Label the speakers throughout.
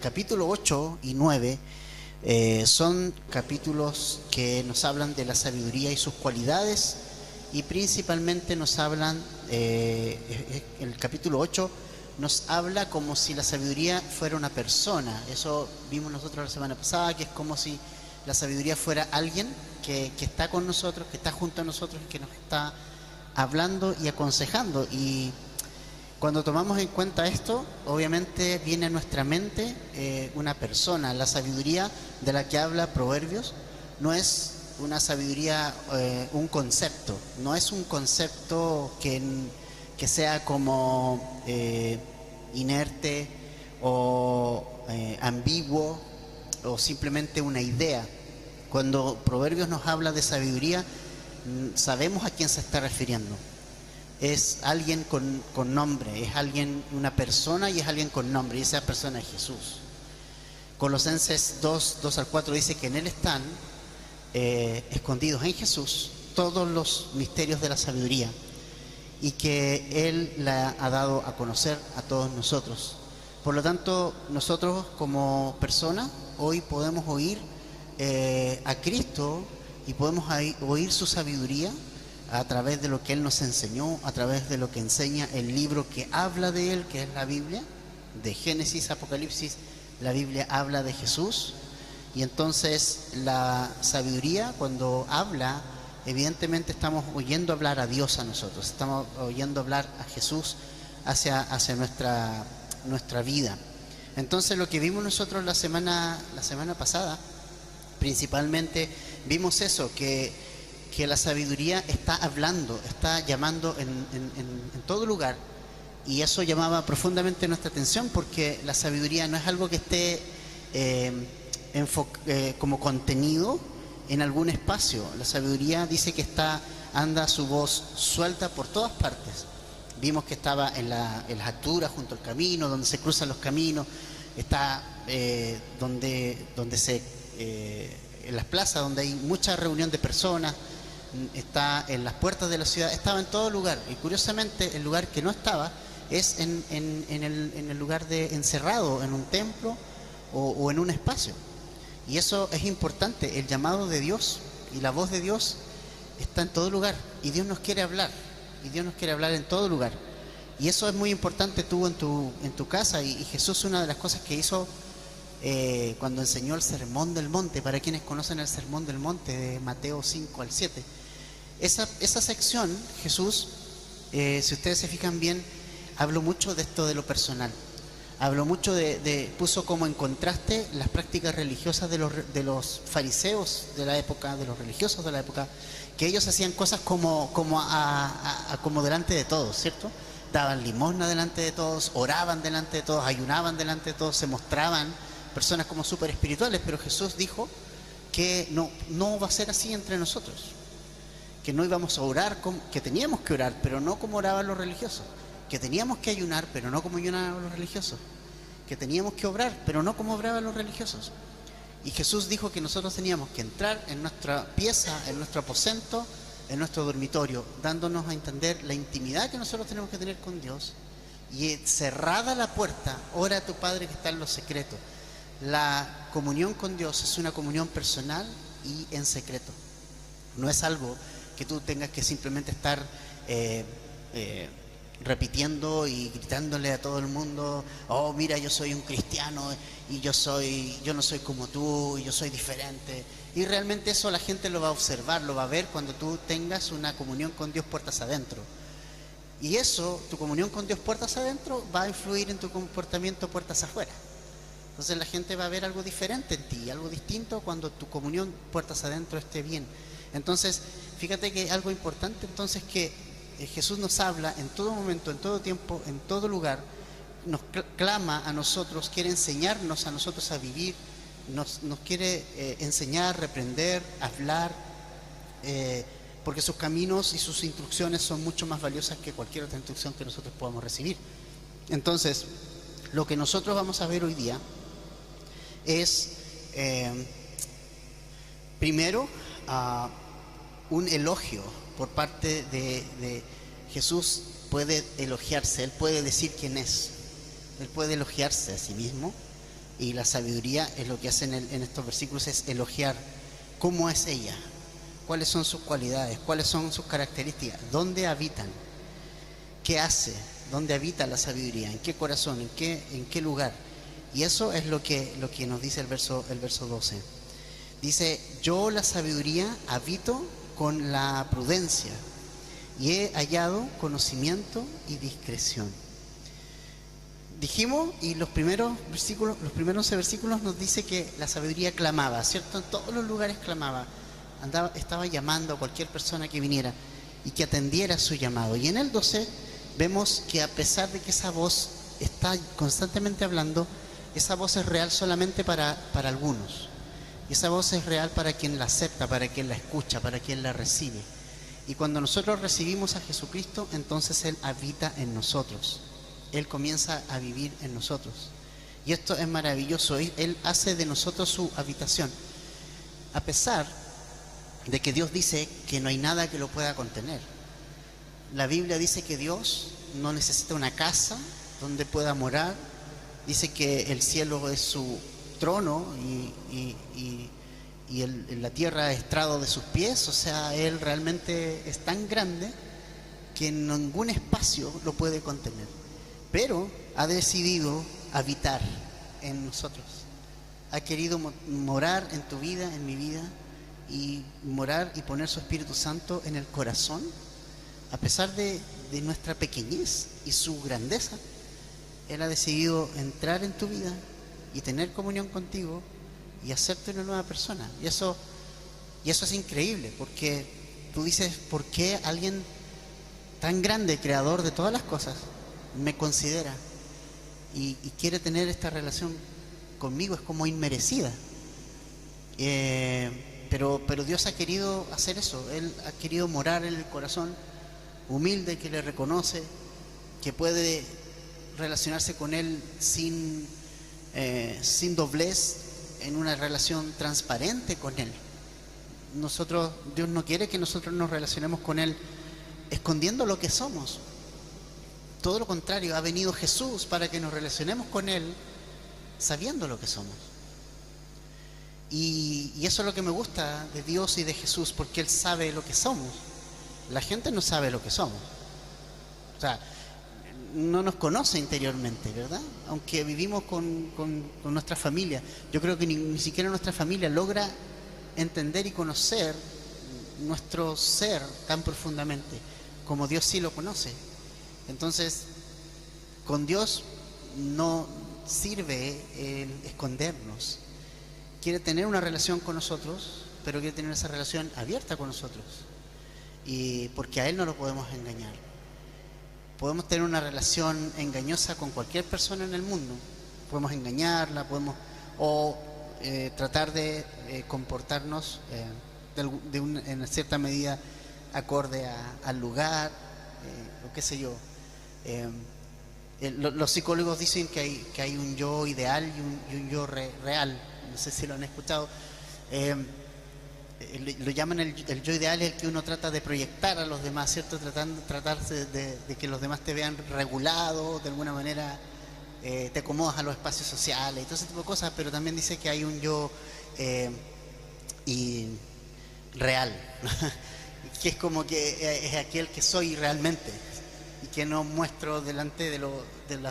Speaker 1: capítulo 8 y 9 son capítulos que nos hablan de la sabiduría y sus cualidades, y principalmente nos hablan, el capítulo 8 nos habla como si la sabiduría fuera una persona. Eso vimos nosotros la semana pasada, que es como si la sabiduría fuera alguien que está con nosotros, que está junto a nosotros, que nos está hablando y aconsejando. Y cuando tomamos en cuenta esto, obviamente viene a nuestra mente una persona. La sabiduría de la que habla Proverbios no es una sabiduría, un concepto, no es un concepto que sea como inerte o ambiguo o simplemente una idea. Cuando Proverbios nos habla de sabiduría, sabemos a quién se está refiriendo. Es alguien con nombre, es alguien, una persona, y es alguien con nombre, y esa persona es Jesús. Colosenses 2 al 4 dice que en Él están escondidos en Jesús todos los misterios de la sabiduría, y que Él la ha dado a conocer a todos nosotros. Por lo tanto, nosotros como personas hoy podemos oír a Cristo, y podemos oír su sabiduría a través de lo que Él nos enseñó, a través de lo que enseña el libro que habla de Él, que es la Biblia. De Génesis a Apocalipsis, la Biblia habla de Jesús. Y entonces la sabiduría, cuando habla, evidentemente estamos oyendo hablar a Dios a nosotros, estamos oyendo hablar a Jesús hacia nuestra vida. Entonces lo que vimos nosotros la semana pasada, principalmente vimos eso, que la sabiduría está hablando, está llamando en todo lugar. Y eso llamaba profundamente nuestra atención, porque la sabiduría no es algo que esté como contenido en algún espacio. La sabiduría dice que anda su voz suelta por todas partes. Vimos que estaba en las alturas, junto al camino, donde se cruzan los caminos, está donde en las plazas donde hay mucha reunión de personas, está en las puertas de la ciudad, estaba en todo lugar. Y curiosamente el lugar que no estaba es en el lugar encerrado en un templo o en un espacio. Y eso es importante. El llamado de Dios y la voz de Dios está en todo lugar, y Dios nos quiere hablar, y Dios nos quiere hablar en todo lugar. Y eso es muy importante tú en tu casa. Y Jesús, una de las cosas que hizo cuando enseñó el Sermón del Monte, para quienes conocen el Sermón del Monte de Mateo 5 al 7, esa sección, Jesús, si ustedes se fijan bien, habló mucho de esto de lo personal. Habló mucho puso como en contraste las prácticas religiosas de los fariseos de la época, de los religiosos de la época, que ellos hacían cosas como delante de todos, ¿cierto? Daban limosna delante de todos, oraban delante de todos, ayunaban delante de todos, se mostraban personas como súper espirituales. Pero Jesús dijo que no va a ser así entre nosotros, que no íbamos a orar, que teníamos que orar, pero no como oraban los religiosos, que teníamos que ayunar, pero no como ayunaban los religiosos, que teníamos que obrar, pero no como obraban los religiosos. Y Jesús dijo que nosotros teníamos que entrar en nuestra pieza, en nuestro aposento, en nuestro dormitorio, dándonos a entender la intimidad que nosotros tenemos que tener con Dios, y cerrada la puerta, ora a tu Padre que está en lo secreto. La comunión con Dios es una comunión personal y en secreto. No es algo que tú tengas que simplemente estar repitiendo y gritándole a todo el mundo: oh, mira, yo soy un cristiano y yo no soy como tú, y yo soy diferente. Y realmente eso la gente lo va a observar, lo va a ver cuando tú tengas una comunión con Dios puertas adentro. Y eso, tu comunión con Dios puertas adentro, va a influir en tu comportamiento puertas afuera. Entonces la gente va a ver algo diferente en ti, algo distinto, cuando tu comunión puertas adentro esté bien. Entonces, fíjate que algo importante entonces, que Jesús nos habla en todo momento, en todo tiempo, en todo lugar, nos clama a nosotros, quiere enseñarnos a nosotros a vivir, nos quiere enseñar, reprender, hablar, porque sus caminos y sus instrucciones son mucho más valiosas que cualquier otra instrucción que nosotros podamos recibir. Entonces, lo que nosotros vamos a ver hoy día es, primero, un elogio por parte de Jesús. Puede elogiarse, Él puede decir quién es, Él puede elogiarse a sí mismo, Y la sabiduría es lo que hace en estos versículos, es elogiar cómo es ella, cuáles son sus cualidades, cuáles son sus características, dónde habitan, qué hace, dónde habita la sabiduría, en qué corazón, en qué lugar. Y eso es lo que nos dice el verso 12. Dice: yo la sabiduría habito con la prudencia y he hallado conocimiento y discreción. Dijimos, y los primeros 11 versículos nos dice que la sabiduría clamaba, ¿cierto? En todos los lugares clamaba, estaba llamando a cualquier persona que viniera y que atendiera su llamado. Y en el 12 vemos que a pesar de que esa voz está constantemente hablando, esa voz es real solamente para algunos. Y esa voz es real para quien la acepta, para quien la escucha, para quien la recibe. Y cuando nosotros recibimos a Jesucristo, entonces Él habita en nosotros. Él comienza a vivir en nosotros. Y esto es maravilloso. Él hace de nosotros su habitación. A pesar de que Dios dice que no hay nada que lo pueda contener. La Biblia dice que Dios no necesita una casa donde pueda morar. Dice que el cielo es su trono y la tierra es estrado de sus pies. O sea, Él realmente es tan grande que ningún espacio lo puede contener. Pero ha decidido habitar en nosotros. Ha querido morar en tu vida, en mi vida, y morar y poner su Espíritu Santo en el corazón. A pesar de nuestra pequeñez y su grandeza, Él ha decidido entrar en tu vida y tener comunión contigo y hacerte una nueva persona. Y eso es increíble, porque tú dices: ¿por qué alguien tan grande, creador de todas las cosas, me considera y quiere tener esta relación conmigo? Es como inmerecida. Pero Dios ha querido hacer eso. Él ha querido morar en el corazón humilde que le reconoce, que puede relacionarse con Él sin doblez, en una relación transparente con Él. Dios no quiere que nosotros nos relacionemos con Él escondiendo lo que somos. Todo lo contrario, ha venido Jesús para que nos relacionemos con Él sabiendo lo que somos. Y eso es lo que me gusta de Dios y de Jesús, porque Él sabe lo que somos. La gente no sabe lo que somos. O sea, no nos conoce interiormente, ¿verdad? Aunque vivimos con nuestra familia. Yo creo que ni siquiera nuestra familia logra entender y conocer nuestro ser tan profundamente como Dios sí lo conoce. Entonces, con Dios no sirve el escondernos. Quiere tener una relación con nosotros, pero quiere tener esa relación abierta con nosotros. Y porque a Él no lo podemos engañar. Podemos tener una relación engañosa con cualquier persona en el mundo. Podemos engañarla, tratar de comportarnos en cierta medida acorde al lugar, o qué sé yo. Los psicólogos dicen que hay un yo ideal y un yo real. No sé si lo han escuchado. Lo llaman el yo ideal, es el que uno trata de proyectar a los demás, ¿cierto? Tratarse de que los demás te vean regulado, de alguna manera te acomodas a los espacios sociales y todo ese tipo de cosas. Pero también dice que hay un yo real, que es como que es aquel que soy realmente y que no muestro delante de los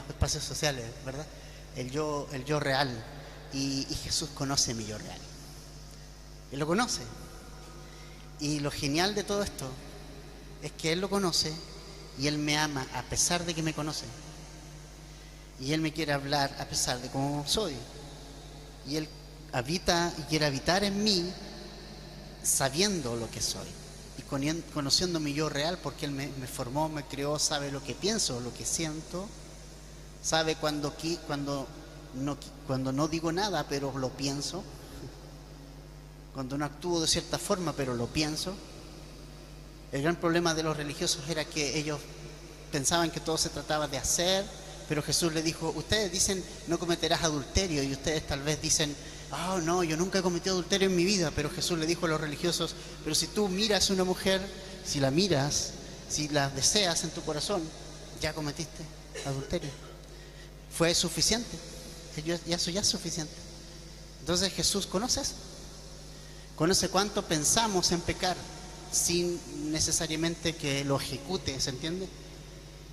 Speaker 1: espacios sociales, ¿verdad? El yo real. Y Jesús conoce mi yo real. Él lo conoce. Y lo genial de todo esto es que Él lo conoce y Él me ama a pesar de que me conoce. Y Él me quiere hablar a pesar de cómo soy. Y Él habita y quiere habitar en mí sabiendo lo que soy y conociendo mi yo real, porque Él me formó, me creó, sabe lo que pienso, lo que siento, sabe cuando no digo nada pero lo pienso, cuando no actúo de cierta forma pero lo pienso. El gran problema de los religiosos era que ellos pensaban que todo se trataba de hacer, pero Jesús le dijo: ustedes dicen no cometerás adulterio, y ustedes tal vez dicen: oh no, yo nunca he cometido adulterio en mi vida. Pero Jesús le dijo a los religiosos: pero si tú miras a una mujer, si la miras, si la deseas en tu corazón, ya cometiste adulterio. Fue suficiente. Eso ya es suficiente. Entonces Jesús conoce eso. Conoce cuánto pensamos en pecar sin necesariamente que lo ejecute, ¿se entiende?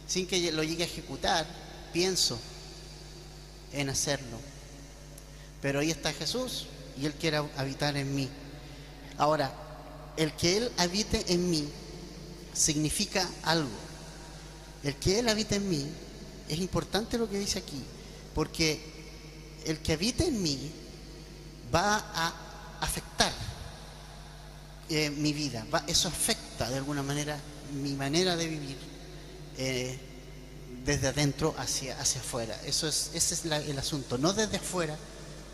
Speaker 1: Sin que lo llegue a ejecutar, pienso en hacerlo. Pero ahí está Jesús y Él quiere habitar en mí. Ahora, el que Él habite en mí significa algo. El que Él habite en mí, es importante lo que dice aquí, porque el que habite en mí va a afectar mi vida. Eso afecta de alguna manera mi manera de vivir desde adentro hacia afuera. Ese es el asunto, no desde afuera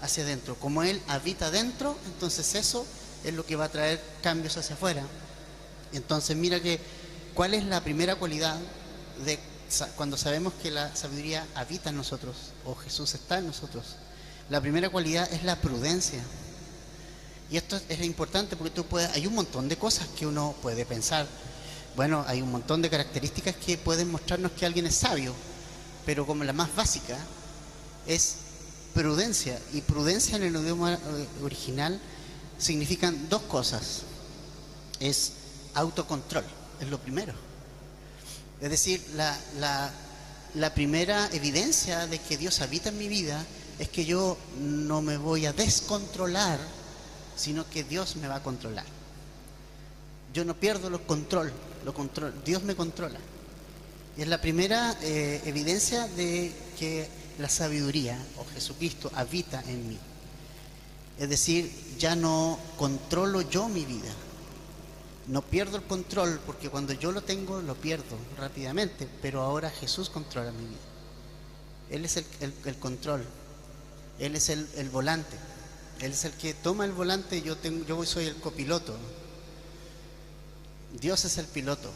Speaker 1: hacia adentro. Como Él habita adentro, entonces eso es lo que va a traer cambios hacia afuera. Entonces mira que cuál es la primera cualidad de cuando sabemos que la sabiduría habita en nosotros o Jesús está en nosotros. La primera cualidad es la prudencia. Y esto es importante porque hay un montón de cosas que uno puede pensar. Bueno, hay un montón de características que pueden mostrarnos que alguien es sabio, pero como la más básica es prudencia. Y prudencia en el idioma original significan dos cosas. Es autocontrol, es lo primero. Es decir, la primera evidencia de que Dios habita en mi vida es que yo no me voy a descontrolar, sino que Dios me va a controlar. Yo no pierdo el control, Dios me controla. Y es la primera evidencia de que la sabiduría o Jesucristo habita en mí. Es decir, ya no controlo yo mi vida. No pierdo el control, porque cuando yo lo tengo, lo pierdo rápidamente, pero ahora Jesús controla mi vida. Él es el control, Él es el volante, Él es el que toma el volante, yo soy el copiloto. Dios es el piloto.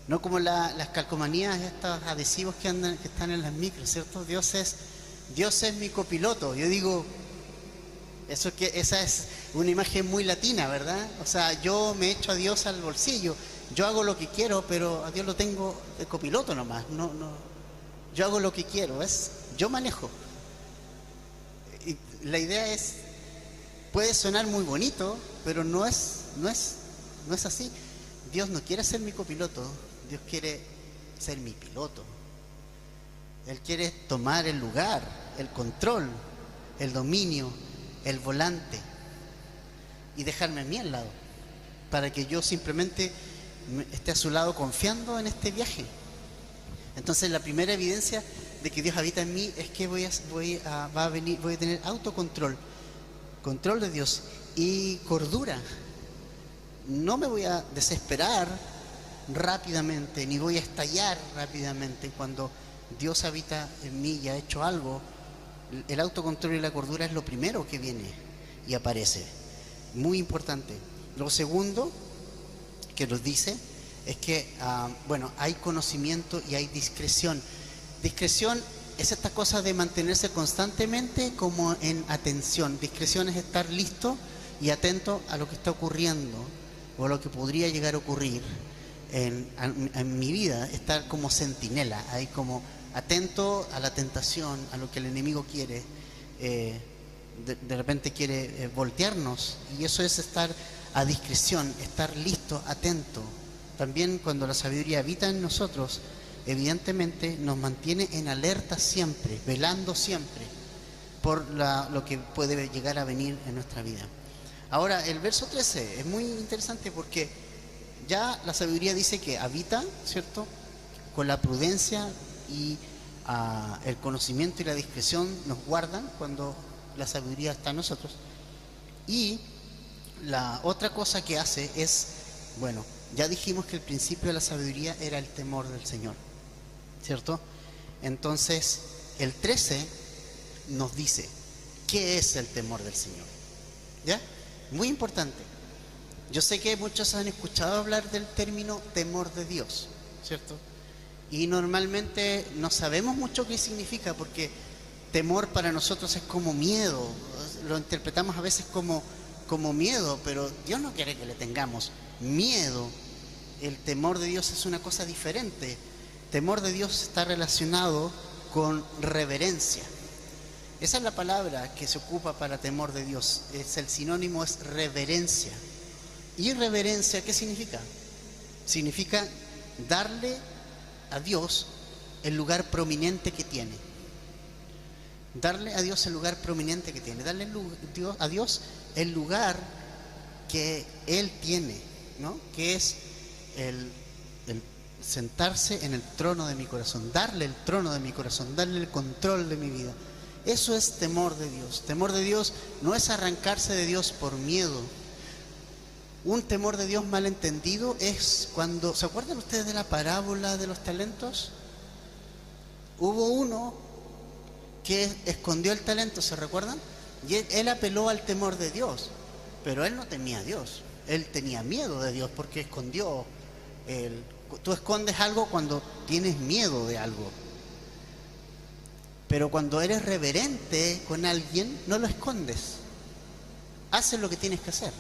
Speaker 1: No como las calcomanías, estos adhesivos que están en las micros, ¿cierto? Dios es mi copiloto. Yo digo, esa es una imagen muy latina, ¿verdad? O sea, yo me echo a Dios al bolsillo, yo hago lo que quiero, pero a Dios lo tengo de copiloto nomás. No, yo hago lo que quiero, yo manejo. Y la idea puede sonar muy bonito, pero no es así. Dios no quiere ser mi copiloto, Dios quiere ser mi piloto. Él quiere tomar el lugar, el control, el dominio, el volante y dejarme a mí al lado para que yo simplemente esté a su lado confiando en este viaje. Entonces la primera evidencia de que Dios habita en mí es que voy a tener autocontrol, control de Dios y cordura. No me voy a desesperar rápidamente, ni voy a estallar rápidamente cuando Dios habita en mí y ha hecho algo. El autocontrol y la cordura es lo primero que viene y aparece. Muy importante. Lo segundo que nos dice es que, hay conocimiento y hay discreción. Discreción es esta cosa de mantenerse constantemente como en atención. Discreción es estar listo y atento a lo que está ocurriendo o a lo que podría llegar a ocurrir en mi vida. Estar como centinela, ahí como atento a la tentación, a lo que el enemigo quiere, de repente quiere voltearnos, y eso es estar a discreción, estar listo, atento. También cuando la sabiduría habita en nosotros, evidentemente nos mantiene en alerta siempre, velando siempre por lo que puede llegar a venir en nuestra vida. Ahora, el verso 13 es muy interesante porque ya la sabiduría dice que habita, ¿cierto?, con la prudencia y el conocimiento y la discreción nos guardan cuando la sabiduría está en nosotros. Y la otra cosa que hace es, ya dijimos que el principio de la sabiduría era el temor del Señor, ¿cierto? Entonces el 13 nos dice ¿qué es el temor del Señor? ¿Ya? Muy importante. Yo sé que muchos han escuchado hablar del término temor de Dios, ¿cierto? Y normalmente no sabemos mucho qué significa, porque temor para nosotros es como miedo, lo interpretamos a veces como miedo, pero Dios no quiere que le tengamos miedo. El temor de Dios es una cosa diferente. Temor de Dios está relacionado con reverencia. Esa es la palabra que se ocupa para temor de Dios. El sinónimo es reverencia. ¿Y reverencia qué significa? Significa darle a Dios el lugar prominente que tiene. Darle a Dios el lugar prominente que tiene. Darle a Dios el lugar que Él tiene, ¿no? Que es el sentarse en el trono de mi corazón. Darle el trono de mi corazón. Darle el control de mi vida. Eso es temor de Dios. Temor de Dios no es arrancarse de Dios por miedo. Un temor de Dios mal entendido es cuando... ¿Se acuerdan ustedes de la parábola de los talentos? Hubo uno que escondió el talento, ¿se recuerdan? Y él apeló al temor de Dios, pero él no temía a Dios. Él tenía miedo de Dios porque escondió. Tú escondes algo cuando tienes miedo de algo. Pero cuando eres reverente con alguien, no lo escondes. Haces lo que tienes que hacer.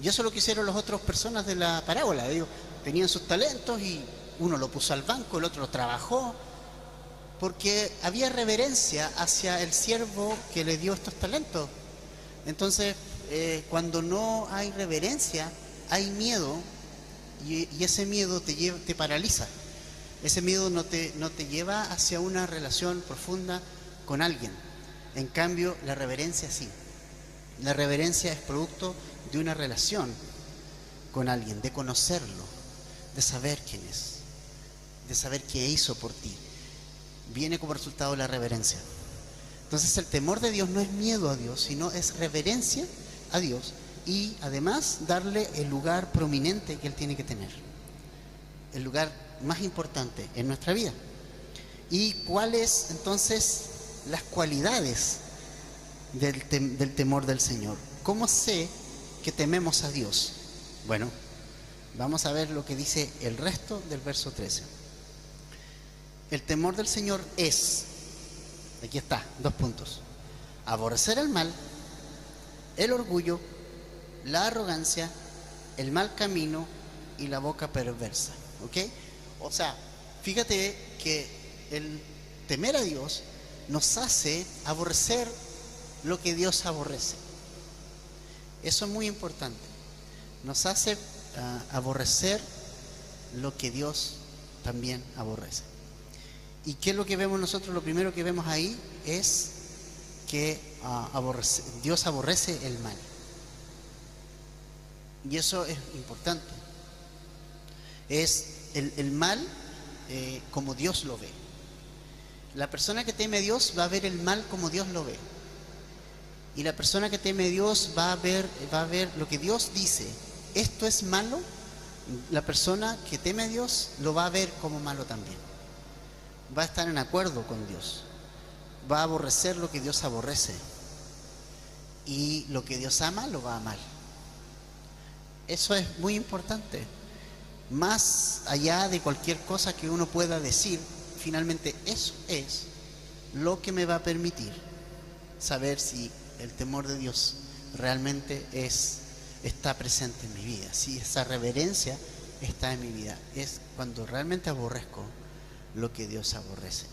Speaker 1: Y eso es lo que hicieron las otras personas de la parábola. Digo, tenían sus talentos y uno lo puso al banco, el otro lo trabajó, porque había reverencia hacia el siervo que le dio estos talentos. Entonces, cuando no hay reverencia, hay miedo, y ese miedo te paraliza. Ese miedo no te lleva hacia una relación profunda con alguien. En cambio, la reverencia sí. La reverencia es producto de una relación con alguien, de conocerlo, de saber quién es, de saber qué hizo por ti. Viene como resultado de la reverencia. Entonces el temor de Dios no es miedo a Dios, sino es reverencia a Dios y además darle el lugar prominente que Él tiene que tener. El lugar más importante en nuestra vida. ¿Y cuáles entonces las cualidades del temor del Señor? ¿Cómo sé que tememos a Dios? Bueno, vamos a ver lo que dice el resto del verso 13. El temor del Señor es, aquí está, 2 puntos: aborrecer el mal, el orgullo, la arrogancia, el mal camino y la boca perversa. ¿Ok? O sea, fíjate que el temer a Dios nos hace aborrecer lo que Dios aborrece. Eso es muy importante. Nos hace aborrecer lo que Dios también aborrece. ¿Y qué es lo que vemos nosotros? Lo primero que vemos ahí es que Dios aborrece el mal. Y eso es importante. Es el mal como Dios lo ve. La persona que teme a Dios va a ver el mal como Dios lo ve. Y la persona que teme a Dios va a ver lo que Dios dice. Esto es malo. La persona que teme a Dios lo va a ver como malo también. Va a estar en acuerdo con Dios. Va a aborrecer lo que Dios aborrece. Y lo que Dios ama, lo va a amar. Eso es muy importante. Más allá de cualquier cosa que uno pueda decir, finalmente eso es lo que me va a permitir saber si el temor de Dios realmente está presente en mi vida, si esa reverencia está en mi vida. Es cuando realmente aborrezco lo que Dios aborrece.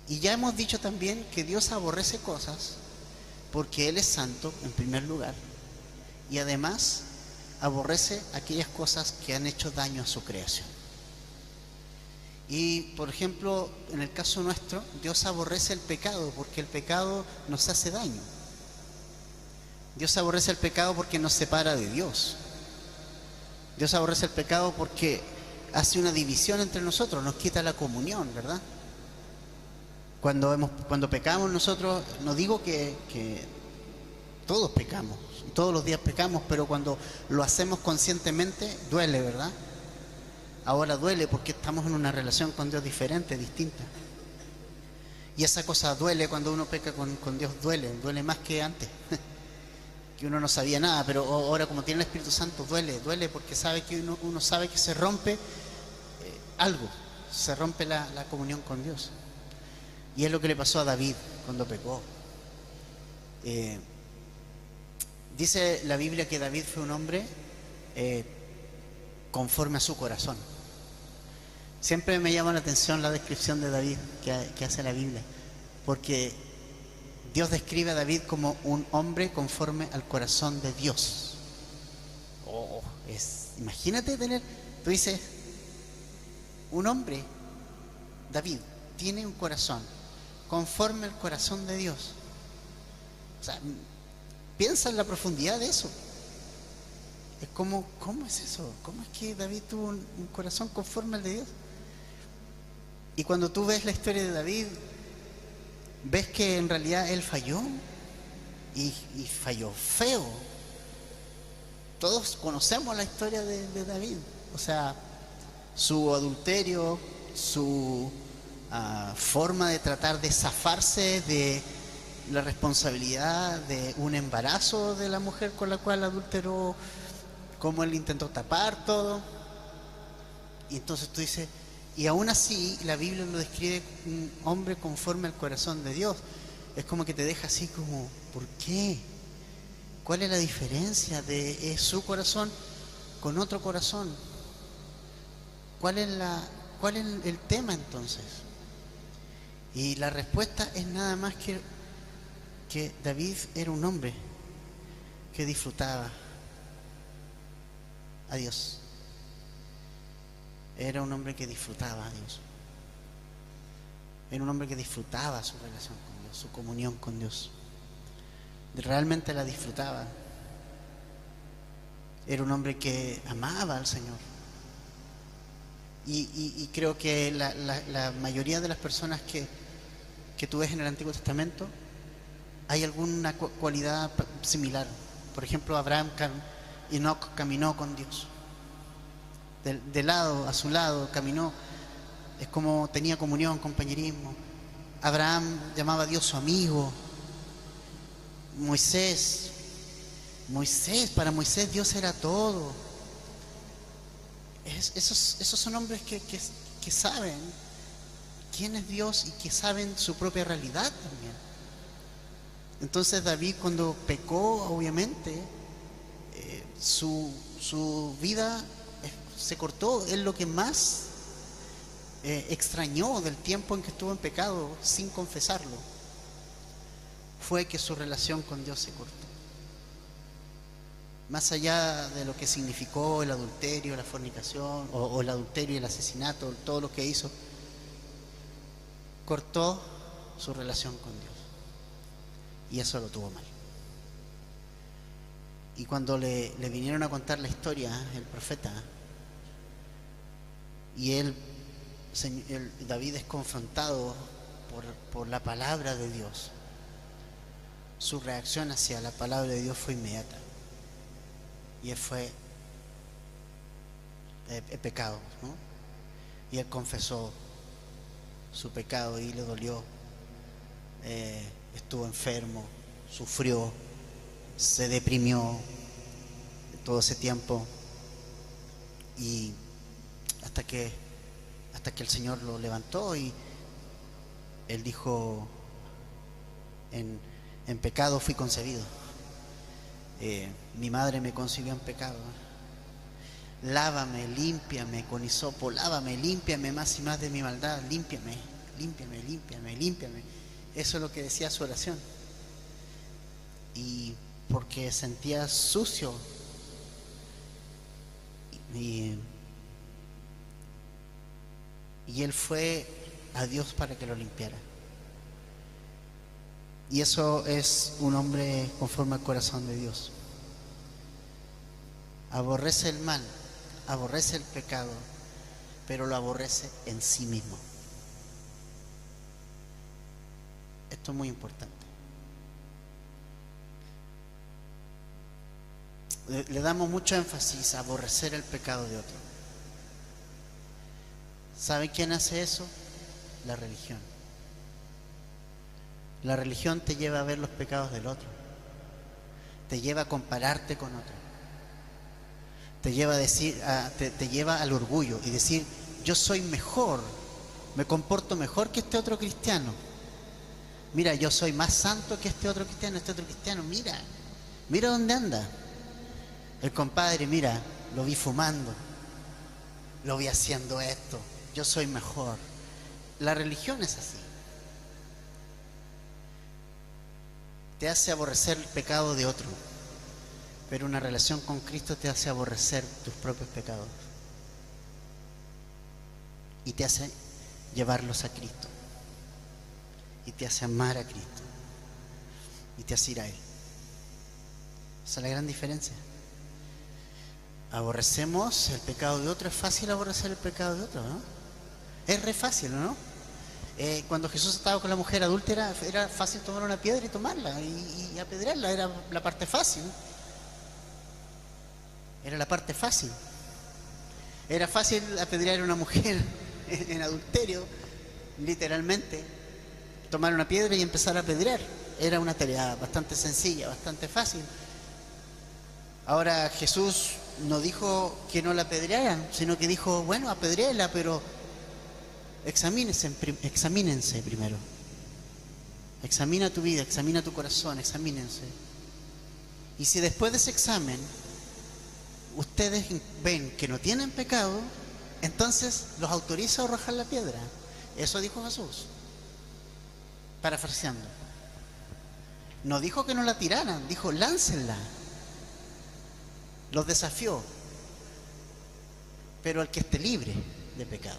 Speaker 1: Y ya hemos dicho también que Dios aborrece cosas porque Él es santo en primer lugar, y además aborrece aquellas cosas que han hecho daño a su creación. Y por ejemplo, en el caso nuestro, Dios aborrece el pecado porque el pecado nos hace daño. Dios aborrece el pecado porque nos separa de Dios. Dios aborrece el pecado porque hace una división entre nosotros, nos quita la comunión, ¿verdad? Cuando pecamos nosotros, no digo que todos pecamos, todos los días pecamos, pero cuando lo hacemos conscientemente, duele, ¿verdad? Ahora duele porque estamos en una relación con Dios diferente, distinta. Y esa cosa duele cuando uno peca con Dios, duele más que antes. Que uno no sabía nada, pero ahora como tiene el Espíritu Santo, duele porque sabe que uno sabe que se rompe algo, se rompe la comunión con Dios. Y es lo que le pasó a David cuando pecó. Dice la Biblia que David fue un hombre conforme a su corazón. Siempre me llama la atención la descripción de David que hace la Biblia, porque Dios describe a David como un hombre conforme al corazón de Dios. Imagínate tener, tú dices, un hombre, David, tiene un corazón conforme al corazón de Dios. O sea, piensa en la profundidad de eso. Es como, ¿cómo es eso? ¿Cómo es que David tuvo un corazón conforme al de Dios? Y cuando tú ves la historia de David, ves que en realidad él falló y falló feo. Todos conocemos la historia de David. O sea, su adulterio, su forma de tratar de zafarse de la responsabilidad de un embarazo de la mujer con la cual adulteró, cómo él intentó tapar todo. Y entonces tú dices, y aún así la Biblia lo describe un hombre conforme al corazón de Dios. Es como que te deja así como, ¿por qué? ¿Cuál es la diferencia de su corazón con otro corazón? ¿Cuál es el tema entonces? Y la respuesta es nada más que David era un hombre que disfrutaba a Dios. Era un hombre que disfrutaba a Dios. Era un hombre que disfrutaba su relación con Dios, su comunión con Dios. Realmente la disfrutaba. Era un hombre que amaba al Señor. Y creo que la mayoría de las personas que tú ves en el Antiguo Testamento, hay alguna cualidad similar. Por ejemplo, Enoc caminó con Dios. De lado a su lado caminó. Es como tenía comunión, compañerismo. Abraham llamaba a Dios su amigo. Moisés, para Moisés Dios era todo. Esos son hombres que saben quién es Dios y que saben su propia realidad también. Entonces David, cuando pecó, obviamente su vida se cortó. Él lo que más extrañó del tiempo en que estuvo en pecado sin confesarlo fue que su relación con Dios se cortó. Más allá de lo que significó el adulterio, la fornicación, o el adulterio y el asesinato, todo lo que hizo, cortó su relación con Dios. Y eso lo tuvo mal. Y cuando le vinieron a contar la historia, el profeta, y David es confrontado por la palabra de Dios, su reacción hacia la palabra de Dios fue inmediata. Y él fue pecado, ¿no? Y él confesó su pecado y le dolió. Estuvo enfermo, sufrió, se deprimió todo ese tiempo, y hasta que el Señor lo levantó y él dijo: en pecado fui concebido. Mi madre me concibió en pecado. Lávame, límpiame con hisopo, lávame, límpiame más y más de mi maldad, límpiame, límpiame, límpiame, límpiame. Eso es lo que decía su oración. Y porque sentía sucio, y él fue a Dios para que lo limpiara. Y eso es un hombre conforme al corazón de Dios. Aborrece el mal, aborrece el pecado, pero lo aborrece en sí mismo. Esto es muy importante. Le damos mucho énfasis a aborrecer el pecado de otro. ¿Sabe quién hace eso? La religión. La religión te lleva a ver los pecados del otro, te lleva a compararte con otro, te lleva a decir, te lleva al orgullo y decir: yo soy mejor, me comporto mejor que este otro cristiano. Mira, yo soy más santo que este otro cristiano, mira dónde anda. El compadre, mira, lo vi fumando, lo vi haciendo esto, yo soy mejor. La religión es así. te hace aborrecer el pecado de otro, pero una relación con Cristo te hace aborrecer tus propios pecados y te hace llevarlos a Cristo y te hace amar a Cristo y te hace ir a Él. Esa es la gran diferencia. Aborrecemos el pecado de otro. Es fácil aborrecer el pecado de otro, ¿no? Es re fácil, ¿no? Cuando Jesús estaba con la mujer adúltera, era fácil tomar una piedra y tomarla y apedrearla. Era la parte fácil. Era la parte fácil. Era fácil apedrear a una mujer en adulterio, literalmente. Tomar una piedra y empezar a apedrear. Era una tarea bastante sencilla, bastante fácil. Ahora Jesús no dijo que no la apedrearan, sino que dijo, bueno, apedréela, pero examínense primero. Examina tu vida, examina tu corazón, examínense. Y si después de ese examen ustedes ven que no tienen pecado, entonces los autoriza a arrojar la piedra. Eso dijo Jesús, parafraseando. No dijo que no la tiraran, dijo láncenla. Los desafió. Pero el que esté libre de pecado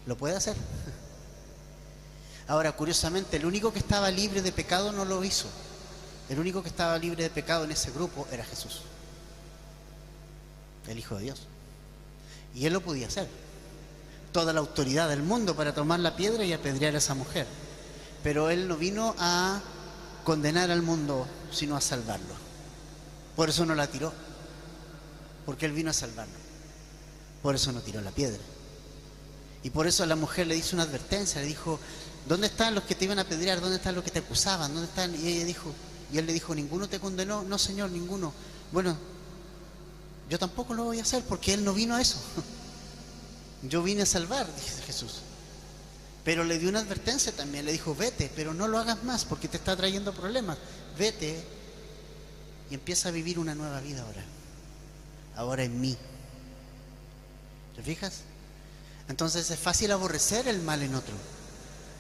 Speaker 1: lo puede hacer. Ahora, curiosamente, el único que estaba libre de pecado no lo hizo. El único que estaba libre de pecado en ese grupo era Jesús, el Hijo de Dios. Y Él lo podía hacer. Toda la autoridad del mundo para tomar la piedra y apedrear a esa mujer. Pero Él no vino a condenar al mundo, sino a salvarlo. Por eso no la tiró, porque Él vino a salvarlo. Por eso no tiró la piedra. Y por eso a la mujer le hizo una advertencia, le dijo, ¿dónde están los que te iban a apedrear? ¿Dónde están los que te acusaban? ¿Dónde están? Y ella dijo, y él le dijo, ¿ninguno te condenó? No, Señor, ninguno. Bueno, yo tampoco lo voy a hacer porque Él no vino a eso. Yo vine a salvar, dice Jesús. Pero le dio una advertencia también, le dijo, vete, pero no lo hagas más porque te está trayendo problemas. Vete y empieza a vivir una nueva vida ahora. Ahora en mí. ¿Te fijas? Entonces es fácil aborrecer el mal en otro.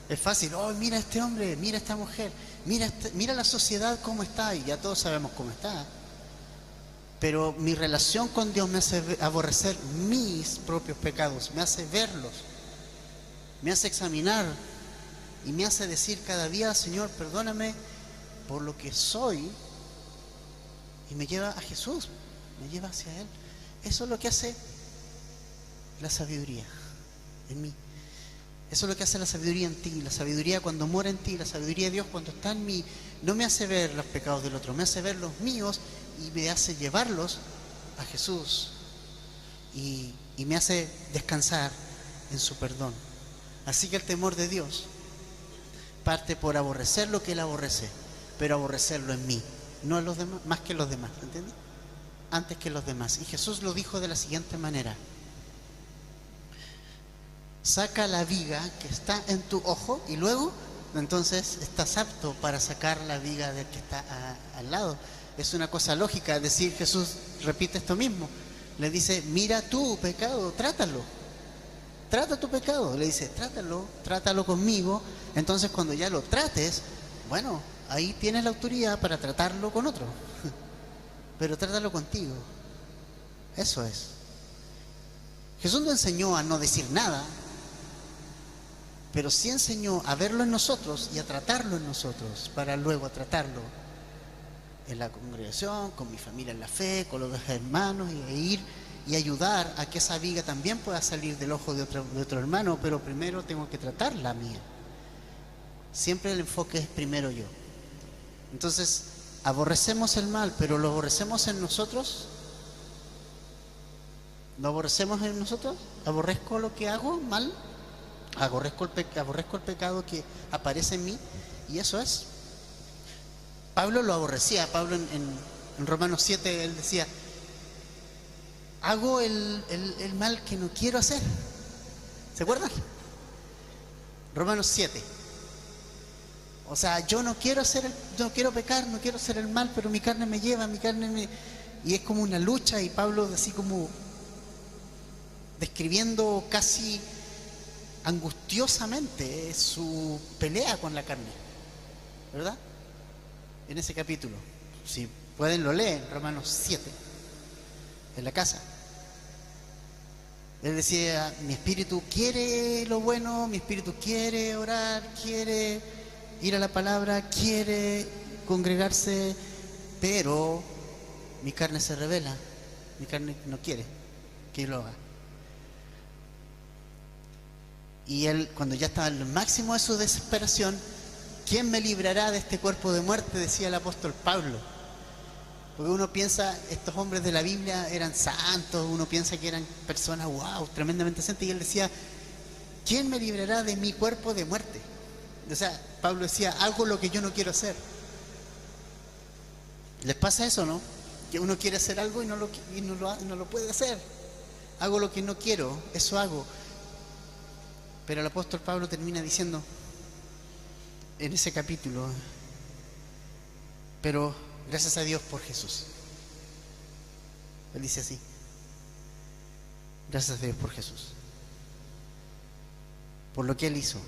Speaker 1: Es fácil, oh, mira a este hombre, mira a esta mujer, mira la sociedad cómo está, y ya todos sabemos cómo está. Pero mi relación con Dios me hace aborrecer mis propios pecados, me hace verlos, me hace examinar y me hace decir cada día, Señor, perdóname por lo que soy, y me lleva a Jesús, me lleva hacia Él. Eso es lo que hace la sabiduría en mí. Eso es lo que hace la sabiduría en ti. La sabiduría cuando mora en ti, la sabiduría de Dios cuando está en mí, no me hace ver los pecados del otro, me hace ver los míos y me hace llevarlos a Jesús y me hace descansar en su perdón. Así que el temor de Dios parte por aborrecer lo que Él aborrece, pero aborrecerlo en mí, no en los demás, más que los demás, ¿entiendes? Antes que los demás. Y Jesús lo dijo de la siguiente manera: saca la viga que está en tu ojo y luego entonces estás apto para sacar la viga del que está al lado. Es una cosa lógica, es decir, Jesús repite esto mismo. Le dice, mira tu pecado, trátalo. Trata tu pecado. Le dice, trátalo conmigo. Entonces cuando ya lo trates, bueno, ahí tienes la autoridad para tratarlo con otro. Pero trátalo contigo. Eso es. Jesús no enseñó a no decir nada, pero sí enseñó a verlo en nosotros y a tratarlo en nosotros, para luego tratarlo en la congregación, con mi familia en la fe, con los hermanos, e ir y ayudar a que esa viga también pueda salir del ojo de otro hermano, pero primero tengo que tratar la mía. Siempre el enfoque es primero yo. Entonces, aborrecemos el mal, pero lo aborrecemos en nosotros. ¿Lo aborrecemos en nosotros? ¿Aborrezco lo que hago mal? Aborrezco el pecado que aparece en mí, y eso es. Pablo lo aborrecía. Pablo en Romanos 7 él decía, hago el mal que no quiero hacer. ¿Se acuerdan? Romanos 7. O sea, yo no quiero pecar, no quiero hacer el mal, pero mi carne me lleva, y es como una lucha, y Pablo así como describiendo casi angustiosamente su pelea con la carne, ¿verdad? en ese capítulo. Si pueden lo leen, Romanos 7, en la casa. Él decía, mi espíritu quiere lo bueno, mi espíritu quiere orar, quiere ir a la palabra, quiere congregarse, pero mi carne se rebela, mi carne no quiere que lo haga. Y él, cuando ya estaba en el máximo de su desesperación, ¿quién me librará de este cuerpo de muerte?, decía el apóstol Pablo. Porque uno piensa, estos hombres de la Biblia eran santos, uno piensa que eran personas, wow, tremendamente santas, y él decía, ¿quién me librará de mi cuerpo de muerte? O sea, Pablo decía, hago lo que yo no quiero hacer. ¿Les pasa eso, no? Que uno quiere hacer algo y no lo puede hacer. Hago lo que no quiero, eso hago. Pero el apóstol Pablo termina diciendo en ese capítulo, pero gracias a Dios por Jesús. Él dice así, gracias a Dios por Jesús, por lo que Él hizo,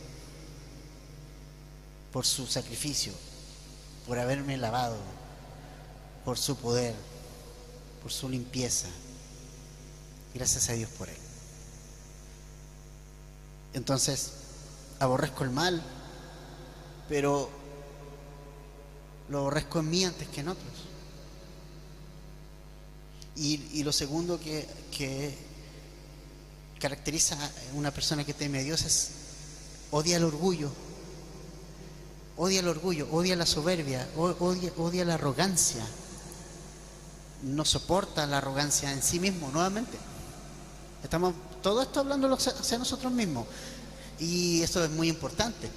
Speaker 1: por su sacrificio, por haberme lavado, por su poder, por su limpieza. Gracias a Dios por Él. Entonces, aborrezco el mal, pero lo aborrezco en mí antes que en otros. Y lo segundo que caracteriza a una persona que teme a Dios es odia el orgullo. Odia el orgullo, odia la soberbia, odia la arrogancia. No soporta la arrogancia en sí mismo, nuevamente. Estamos todo esto hablando hacia nosotros mismos. Y esto es muy importante.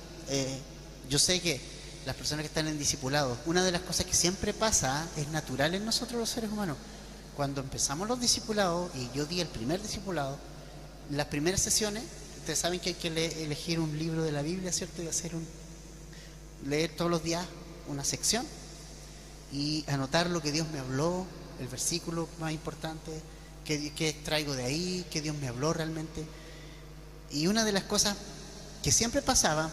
Speaker 1: Yo sé que las personas que están en discipulado, una de las cosas que siempre pasa, es natural en nosotros los seres humanos. Cuando empezamos los discipulados, y yo di el primer discipulado, las primeras sesiones, ustedes saben que hay que elegir un libro de la Biblia, ¿cierto? Y leer todos los días una sección y anotar lo que Dios me habló, el versículo más importante, qué traigo de ahí, qué Dios me habló realmente. Y una de las cosas que siempre pasaba,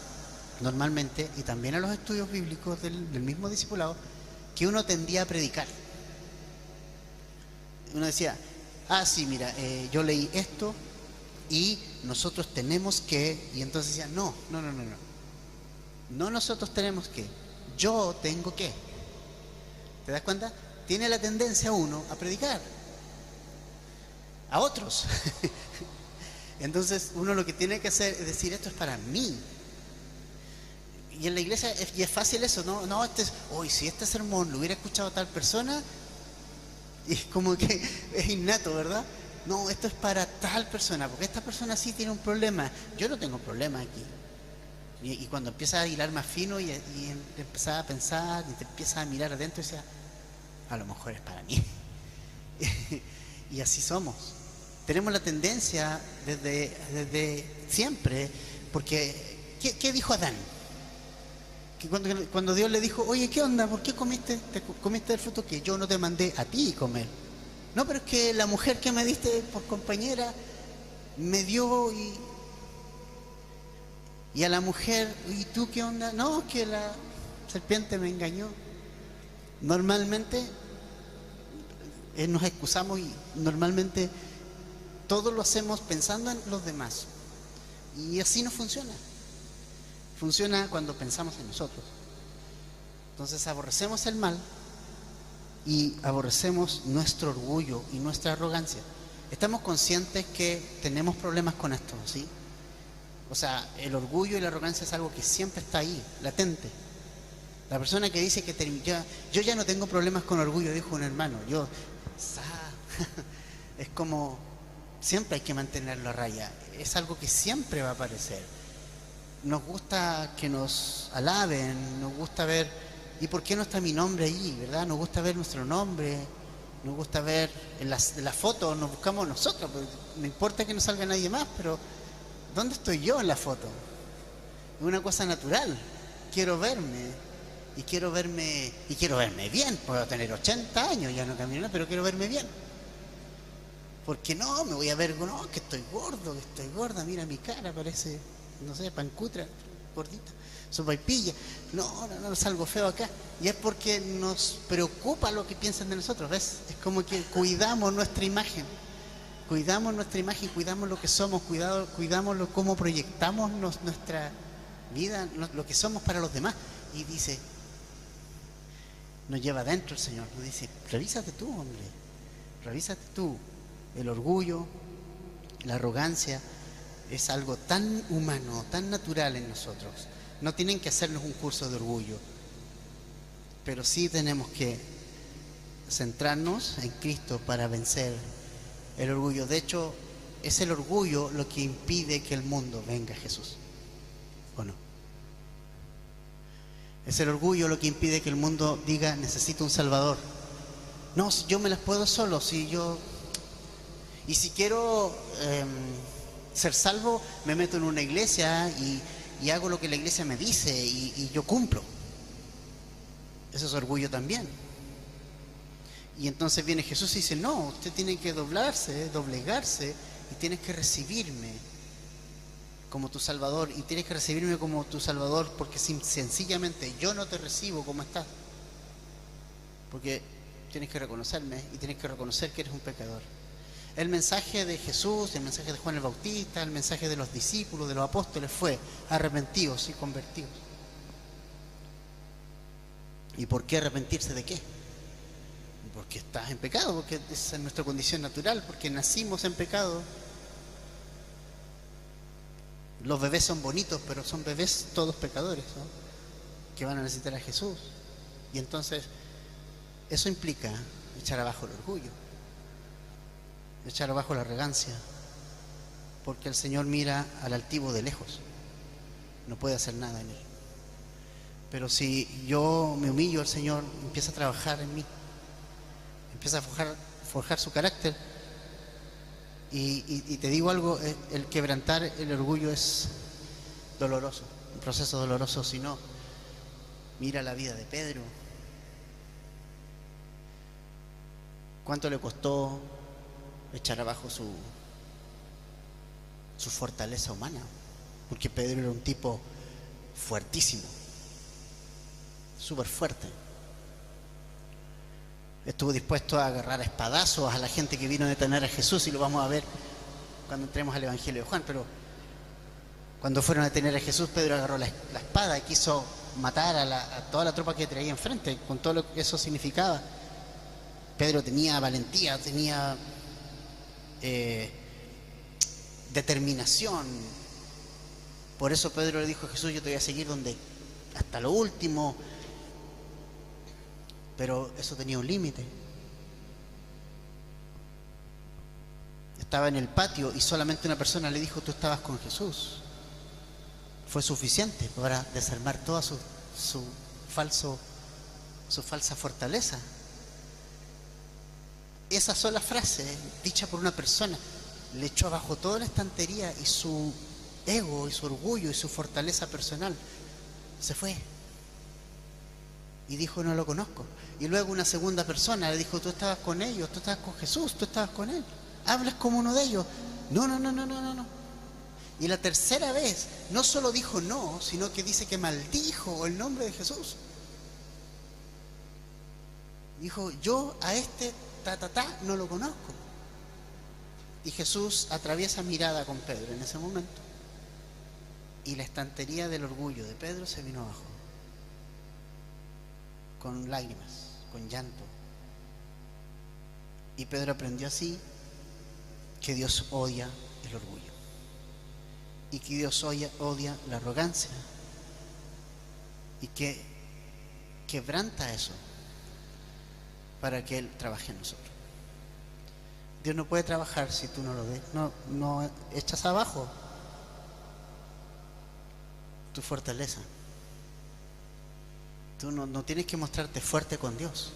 Speaker 1: normalmente, y también a los estudios bíblicos del mismo discipulado, que uno tendía a predicar. Uno decía, sí, mira, yo leí esto y nosotros tenemos que, y entonces decía, no, nosotros tenemos que, yo tengo que. ¿Te das cuenta? Tiene la tendencia uno a predicar a otros. Entonces uno lo que tiene que hacer es decir, esto es para mí. Y en la iglesia es fácil eso, no, si este sermón lo hubiera escuchado tal persona, y es como que es innato, ¿verdad? No, esto es para tal persona, porque esta persona sí tiene un problema. Yo no tengo problema aquí. Y cuando empiezas a hilar más fino y empezás a pensar y te empiezas a mirar adentro y decías, a lo mejor es para mí. Y así somos. Tenemos la tendencia desde siempre, porque ¿qué dijo Adán? Que cuando Dios le dijo, oye, ¿qué onda? ¿Por qué comiste el fruto que yo no te mandé a ti comer? No, pero es que la mujer que me diste por compañera me dio y a la mujer, ¿y tú qué onda? No, es que la serpiente me engañó. Normalmente nos excusamos y normalmente todo lo hacemos pensando en los demás. Y así no funciona. Funciona cuando pensamos en nosotros. Entonces aborrecemos el mal y aborrecemos nuestro orgullo y nuestra arrogancia. Estamos conscientes que tenemos problemas con esto, ¿sí? O sea, el orgullo y la arrogancia es algo que siempre está ahí, latente. La persona que dice que yo ya no tengo problemas con orgullo, dijo un hermano, es como, siempre hay que mantenerlo a raya. Es algo que siempre va a aparecer. Nos gusta que nos alaben, nos gusta ver, ¿y por qué no está mi nombre allí, verdad? Nos gusta ver nuestro nombre, nos gusta ver en las fotos, nos buscamos nosotros, pues, no importa que no salga nadie más, pero ¿dónde estoy yo en la foto? Es una cosa natural. Quiero verme bien. Puedo tener 80 años, ya no camino nada, pero quiero verme bien. Porque no, me voy a ver, no, que estoy gordo, que estoy gorda, mira mi cara, parece, no sé, pancutra. gordita, sopaipilla. No, no, no, es algo feo acá. Y es porque nos preocupa lo que piensan de nosotros, ¿ves? Es como que cuidamos nuestra imagen. Cuidamos nuestra imagen, cuidamos lo que somos, cuidamos cómo proyectamos nuestra vida, lo que somos para los demás. Y dice, nos lleva adentro el Señor, nos dice, revísate tú, hombre, revísate tú. El orgullo, la arrogancia, es algo tan humano, tan natural en nosotros. No tienen que hacernos un curso de orgullo, pero sí tenemos que centrarnos en Cristo para vencer el orgullo. De hecho, es el orgullo lo que impide que el mundo venga a Jesús, ¿o no? Es el orgullo lo que impide que el mundo diga, necesito un Salvador. No, yo me las puedo solo, si yo... Y si quiero ser salvo, me meto en una iglesia y hago lo que la iglesia me dice y yo cumplo. Eso es orgullo también. Y entonces viene Jesús y dice, no, usted tiene que doblegarse y tienes que recibirme como tu Salvador. Y tienes que recibirme como tu Salvador porque sencillamente yo no te recibo como estás. Porque tienes que reconocerme y tienes que reconocer que eres un pecador. El mensaje de Jesús, el mensaje de Juan el Bautista, el mensaje de los discípulos, de los apóstoles fue arrepentidos y convertidos. ¿Y por qué arrepentirse de qué? Porque estás en pecado, porque esa es nuestra condición natural, porque nacimos en pecado. Los bebés son bonitos, pero son bebés todos pecadores, ¿no? Que van a necesitar a Jesús. Y entonces eso implica echar abajo el orgullo, echar abajo la arrogancia, porque el Señor mira al altivo de lejos, no puede hacer nada en él. Pero si yo me humillo al Señor, empieza a trabajar en mí, empieza a forjar su carácter. Y te digo algo, el quebrantar el orgullo es doloroso, un proceso doloroso. Si no, mira la vida de Pedro. ¿Cuánto le costó echar abajo su fortaleza humana? Porque Pedro era un tipo fuertísimo, súper fuerte. Estuvo dispuesto a agarrar a espadazos a la gente que vino a detener a Jesús, y lo vamos a ver cuando entremos al Evangelio de Juan. Pero cuando fueron a detener a Jesús, Pedro agarró la espada y quiso matar a toda la tropa que traía enfrente, con todo lo que eso significaba. Pedro tenía valentía, tenía determinación. Por eso Pedro le dijo a Jesús, yo te voy a seguir hasta lo último. Pero eso tenía un límite. Estaba en el patio y solamente una persona le dijo, tú estabas con Jesús. Fue suficiente para desarmar toda su falsa fortaleza. Esa sola frase, dicha por una persona, le echó abajo toda la estantería, y su ego y su orgullo y su fortaleza personal se fue. Y dijo, no lo conozco. Y luego una segunda persona le dijo, tú estabas con ellos, tú estabas con Jesús, tú estabas con él, hablas como uno de ellos. No, no, no, no, no, no, no. Y la tercera vez no solo dijo no, sino que dice que maldijo el nombre de Jesús. Dijo, yo a este no lo conozco. Y Jesús atraviesa mirada con Pedro en ese momento, y la estantería del orgullo de Pedro se vino abajo, con lágrimas, con llanto. Y Pedro aprendió así que Dios odia el orgullo, y que Dios odia la arrogancia, y que quebranta eso para que Él trabaje en nosotros. Dios no puede trabajar si tú no lo ves, no echas abajo tu fortaleza. Tú no tienes que mostrarte fuerte con Dios.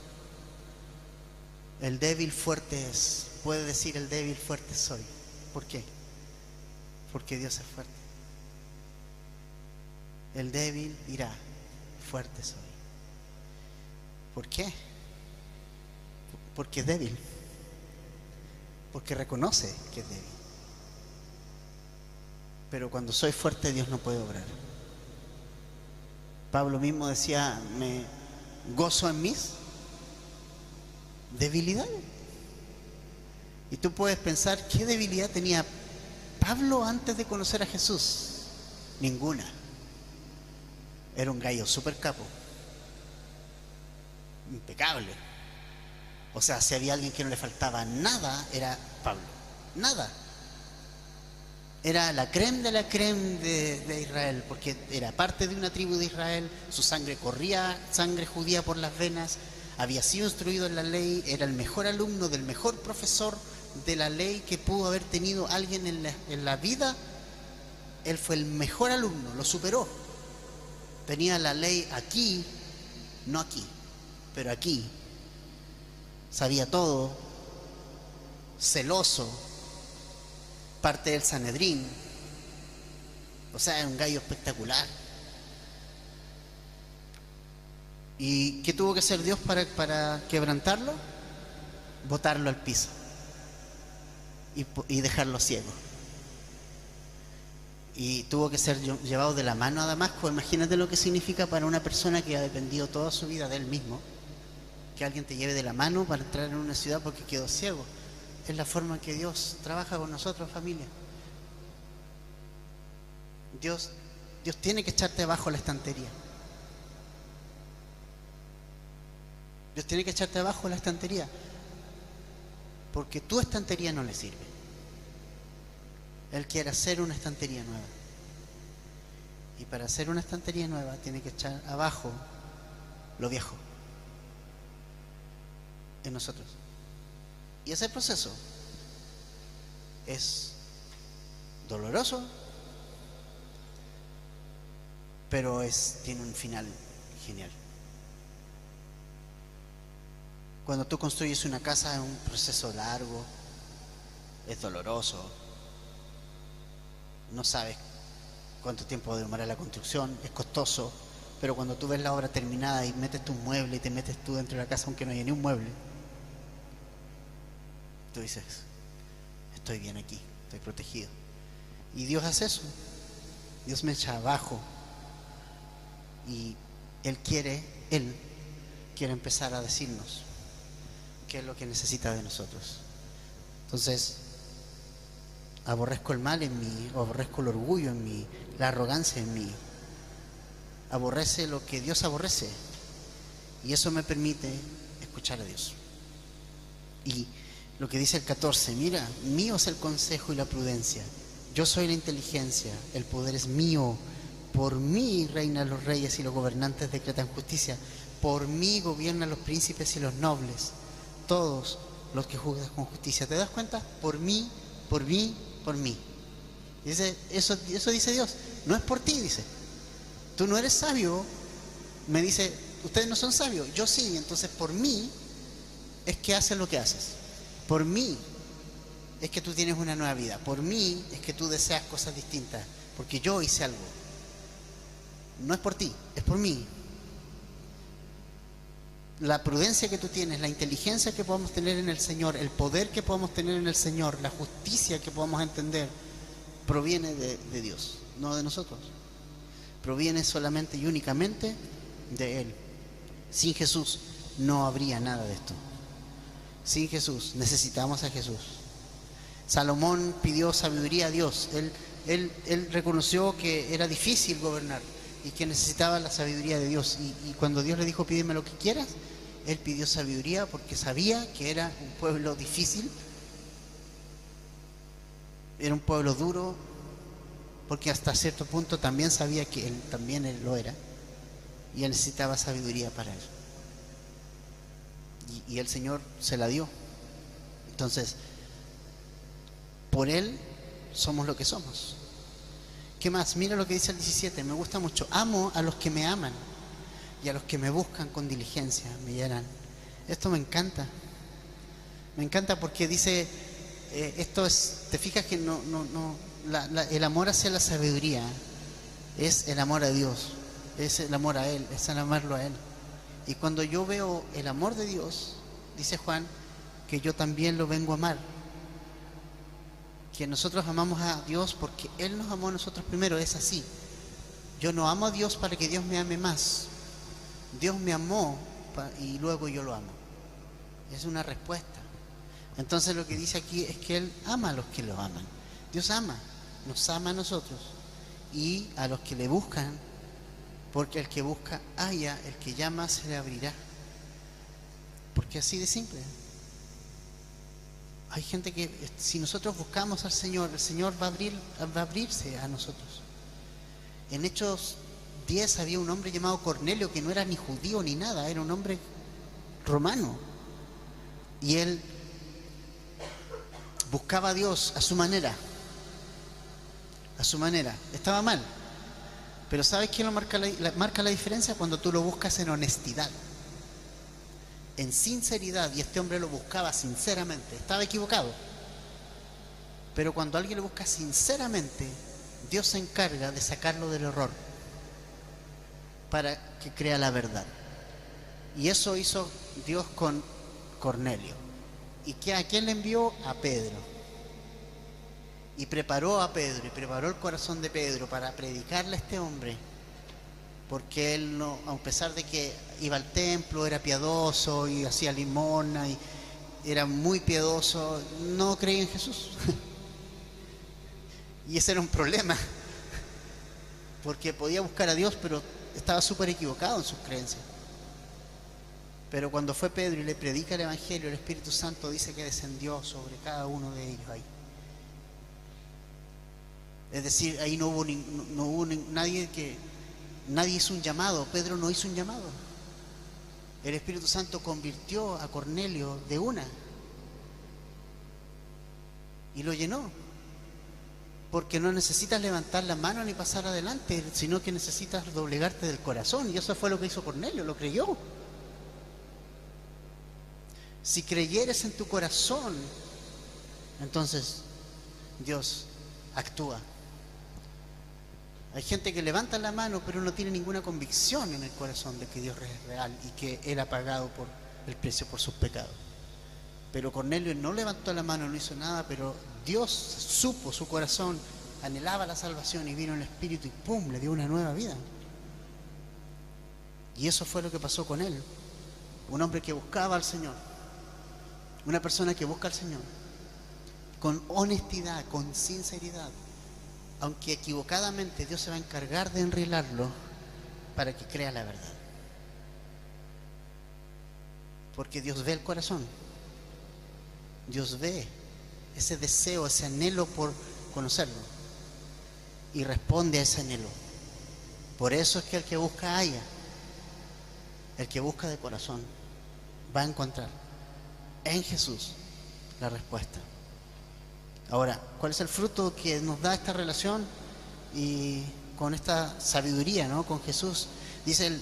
Speaker 1: El débil fuerte es, puede decir el débil fuerte soy. ¿Por qué? Porque Dios es fuerte. El débil dirá, fuerte soy. ¿Por qué? Porque es débil. Porque reconoce que es débil. Pero cuando soy fuerte, Dios no puede obrar. Pablo mismo decía, me gozo en mis debilidades. Y tú puedes pensar, ¿qué debilidad tenía Pablo antes de conocer a Jesús? Ninguna. Era un gallo súper capo, impecable. O sea, si había alguien que no le faltaba nada, era Pablo. Nada. Era la crème de la crème de Israel, porque era parte de una tribu de Israel, su sangre corría, sangre judía por las venas, había sido instruido en la ley, era el mejor alumno del mejor profesor de la ley que pudo haber tenido alguien en la vida. Él fue el mejor alumno, lo superó. Tenía la ley aquí, no aquí, pero aquí. Sabía todo, celoso, parte del Sanedrín. O sea, era un gallo espectacular. ¿Y qué tuvo que hacer Dios para quebrantarlo? Botarlo al piso y dejarlo ciego. Y tuvo que ser llevado de la mano a Damasco. Imagínate lo que significa para una persona que ha dependido toda su vida de él mismo, que alguien te lleve de la mano para entrar en una ciudad porque quedó ciego. Es la forma en que Dios trabaja con nosotros, familia. Dios tiene que echarte abajo la estantería. Dios tiene que echarte abajo la estantería, porque tu estantería no le sirve. Él quiere hacer una estantería nueva. Y para hacer una estantería nueva tiene que echar abajo lo viejo en nosotros. Y ese proceso es doloroso, pero tiene un final genial. Cuando tú construyes una casa es un proceso largo, es doloroso, no sabes cuánto tiempo demora la construcción, es costoso, pero cuando tú ves la obra terminada y metes tus muebles y te metes tú dentro de la casa aunque no haya ni un mueble, tú dices, estoy bien aquí, estoy protegido. Y Dios hace eso. Dios me echa abajo y Él quiere empezar a decirnos qué es lo que necesita de nosotros. Entonces, aborrezco el mal en mí, aborrezco el orgullo en mí, la arrogancia en mí. Aborrece lo que Dios aborrece. Y eso me permite escuchar a Dios. Y lo que dice el 14, mira, mío es el consejo y la prudencia. Yo soy la inteligencia, el poder es mío. Por mí reinan los reyes y los gobernantes decretan justicia. Por mí gobiernan los príncipes y los nobles. Todos los que juzgan con justicia. ¿Te das cuenta? Por mí, por mí, por mí. Dice, eso dice Dios. No es por ti, dice. Tú no eres sabio. Me dice, ustedes no son sabios. Yo sí, entonces por mí es que haces lo que haces. Por mí es que tú tienes una nueva vida. Por mí es que tú deseas cosas distintas. Porque yo hice algo. No es por ti, es por mí. La prudencia que tú tienes, la inteligencia que podamos tener en el Señor, el poder que podamos tener en el Señor, la justicia que podamos entender, proviene de Dios, no de nosotros. Proviene solamente y únicamente de Él. Sin Jesús no habría nada de esto. Sin Jesús necesitamos a Jesús. Salomón pidió sabiduría a Dios. Él reconoció que era difícil gobernar y que necesitaba la sabiduría de Dios. Y cuando Dios le dijo, pídeme lo que quieras, él pidió sabiduría porque sabía que era un pueblo difícil, era un pueblo duro, porque hasta cierto punto también sabía que él también lo era, y él necesitaba sabiduría para él. Y el Señor se la dio. Entonces, por Él somos lo que somos. ¿Qué más? Mira lo que dice el 17, me gusta mucho. Amo a los que me aman y a los que me buscan con diligencia me hallarán. Esto me encanta. Me encanta porque dice, esto es, te fijas que el amor hacia la sabiduría es el amor a Dios, es el amor a Él, es el amarlo a Él. Y cuando yo veo el amor de Dios, dice Juan, que yo también lo vengo a amar. Que nosotros amamos a Dios porque Él nos amó a nosotros primero, es así. Yo no amo a Dios para que Dios me ame más. Dios me amó y luego yo lo amo. Es una respuesta. Entonces lo que dice aquí es que Él ama a los que lo aman. Dios nos ama a nosotros y a los que le buscan, porque el que busca halla, el que llama se le abrirá. Porque así de simple. Hay gente que si nosotros buscamos al Señor, el Señor va a abrirse a nosotros. En Hechos 10 había un hombre llamado Cornelio que no era ni judío ni nada, era un hombre romano. Y él buscaba a Dios a su manera. A su manera. Estaba mal. Pero ¿sabes qué marca la diferencia? Cuando tú lo buscas en honestidad, en sinceridad. Y este hombre lo buscaba sinceramente. Estaba equivocado. Pero cuando alguien lo busca sinceramente, Dios se encarga de sacarlo del error para que crea la verdad. Y eso hizo Dios con Cornelio. ¿Y a quién le envió? A Pedro. Y preparó a Pedro, y preparó el corazón de Pedro para predicarle a este hombre. Porque él, no, a pesar de que iba al templo, era piadoso y hacía limosna y era muy piadoso, no creía en Jesús. Y ese era un problema. Porque podía buscar a Dios, pero estaba súper equivocado en sus creencias. Pero cuando fue Pedro y le predica el Evangelio, el Espíritu Santo dice que descendió sobre cada uno de ellos ahí. Es decir, ahí no hubo nadie hizo un llamado. Pedro no hizo un llamado. El Espíritu Santo convirtió a Cornelio de una y lo llenó. Porque no necesitas levantar la mano ni pasar adelante, sino que necesitas doblegarte del corazón. Y eso fue lo que hizo Cornelio, lo creyó. Si creyeres en tu corazón, entonces Dios actúa. Hay gente que levanta la mano, pero no tiene ninguna convicción en el corazón de que Dios es real y que Él ha pagado por el precio por sus pecados. Pero Cornelio no levantó la mano, no hizo nada, pero Dios supo su corazón, anhelaba la salvación y vino el Espíritu y ¡pum!, le dio una nueva vida. Y eso fue lo que pasó con él. Un hombre que buscaba al Señor, una persona que busca al Señor con honestidad, con sinceridad, aunque equivocadamente, Dios se va a encargar de enrilarlo para que crea la verdad. Porque Dios ve el corazón. Dios ve ese deseo, ese anhelo por conocerlo y responde a ese anhelo. Por eso es que el que busca halla. El que busca de corazón va a encontrar en Jesús la respuesta. Ahora, ¿cuál es el fruto que nos da esta relación y con esta sabiduría, ¿no?, con Jesús? Dice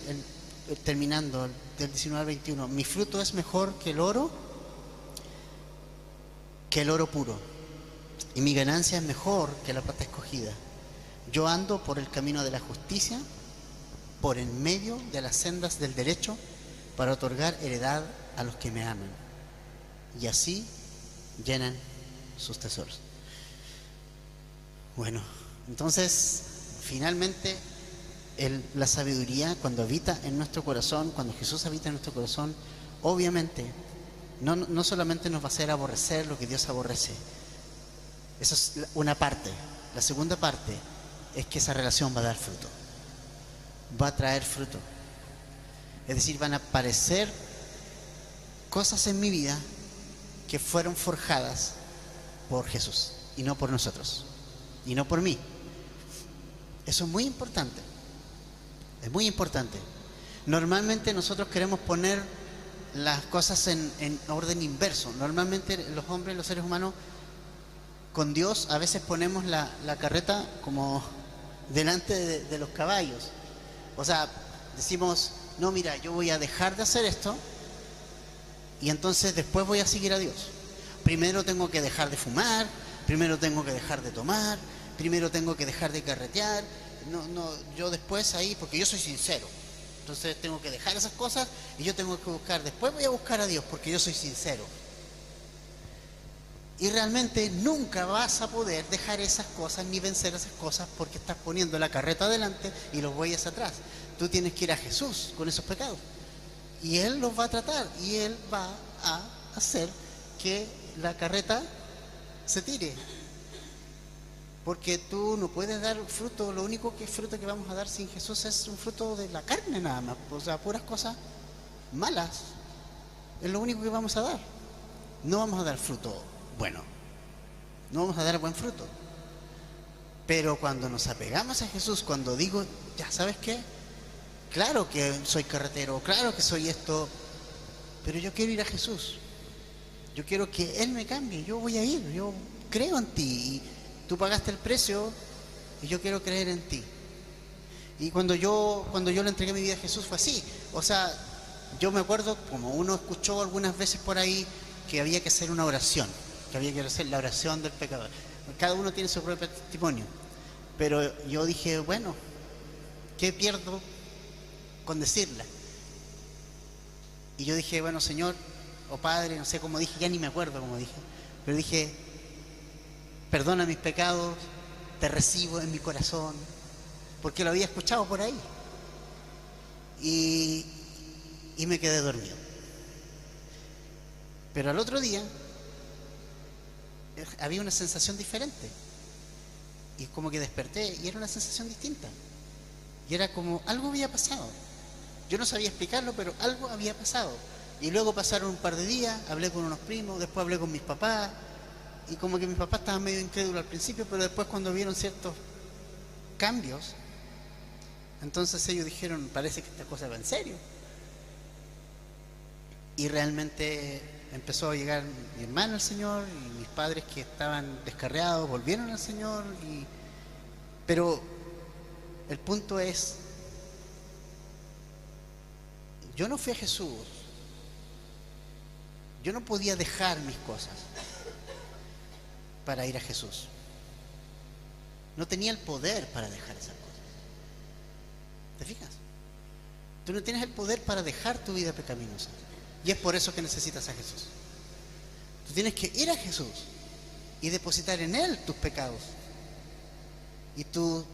Speaker 1: terminando del 19 al 21, mi fruto es mejor que el oro puro, y mi ganancia es mejor que la plata escogida. Yo ando por el camino de la justicia, por en medio de las sendas del derecho, para otorgar heredad a los que me aman, y así llenan sus tesoros. Bueno, entonces, finalmente, la sabiduría, cuando habita en nuestro corazón, cuando Jesús habita en nuestro corazón, obviamente, no solamente nos va a hacer aborrecer lo que Dios aborrece. Eso es una parte. La segunda parte es que esa relación va a dar fruto. Va a traer fruto. Es decir, van a aparecer cosas en mi vida que fueron forjadas por Jesús y no por nosotros y no por mí. Eso es muy importante. Es muy importante. Normalmente nosotros queremos poner las cosas en orden inverso. Normalmente los hombres, los seres humanos, con Dios a veces ponemos la carreta como delante de los caballos. O sea, decimos, no, mira, yo voy a dejar de hacer esto y entonces después voy a seguir a Dios. Primero tengo que dejar de fumar, primero tengo que dejar de tomar, primero tengo que dejar de carretear. Yo después ahí, porque yo soy sincero. Entonces tengo que dejar esas cosas y yo tengo que buscar, después voy a buscar a Dios porque yo soy sincero. Y realmente nunca vas a poder dejar esas cosas ni vencer esas cosas porque estás poniendo la carreta adelante y los bueyes atrás. Tú tienes que ir a Jesús con esos pecados. Y Él los va a tratar y Él va a hacer que la carreta se tire. Porque tú no puedes dar fruto, lo único que fruto que vamos a dar sin Jesús es un fruto de la carne nada más. O sea, puras cosas malas. Es lo único que vamos a dar. No vamos a dar fruto bueno. No vamos a dar buen fruto. Pero cuando nos apegamos a Jesús, cuando digo, ya sabes qué, claro que soy carretero, claro que soy esto, pero yo quiero ir a Jesús. Yo quiero que Él me cambie, yo voy a ir, yo creo en ti. Y tú pagaste el precio y yo quiero creer en ti. Y cuando yo le entregué mi vida a Jesús fue así. O sea, yo me acuerdo, como uno escuchó algunas veces por ahí, que había que hacer una oración, que había que hacer la oración del pecador. Cada uno tiene su propio testimonio. Pero yo dije, bueno, ¿qué pierdo con decirla? Y yo dije, bueno, Señor, o Padre, no sé cómo dije, ya ni me acuerdo cómo dije, pero dije, perdona mis pecados, te recibo en mi corazón, porque lo había escuchado por ahí. Y me quedé dormido. Pero al otro día había una sensación diferente. Y como que desperté y era una sensación distinta. Y era como algo había pasado. Yo no sabía explicarlo, pero algo había pasado. Y luego pasaron un par de días, hablé con unos primos, después hablé con mis papás. Y como que mis papás estaban medio incrédulos al principio, pero después cuando vieron ciertos cambios, entonces ellos dijeron, parece que esta cosa va en serio. Y realmente empezó a llegar mi hermano al Señor y mis padres que estaban descarriados volvieron al Señor. Pero el punto es, yo no fui a Jesús, yo no podía dejar mis cosas para ir a Jesús. No tenía el poder para dejar esas cosas. ¿Te fijas? Tú no tienes el poder para dejar tu vida pecaminosa. Y es por eso que necesitas a Jesús. Tú tienes que ir a Jesús y depositar en Él tus pecados. Y tu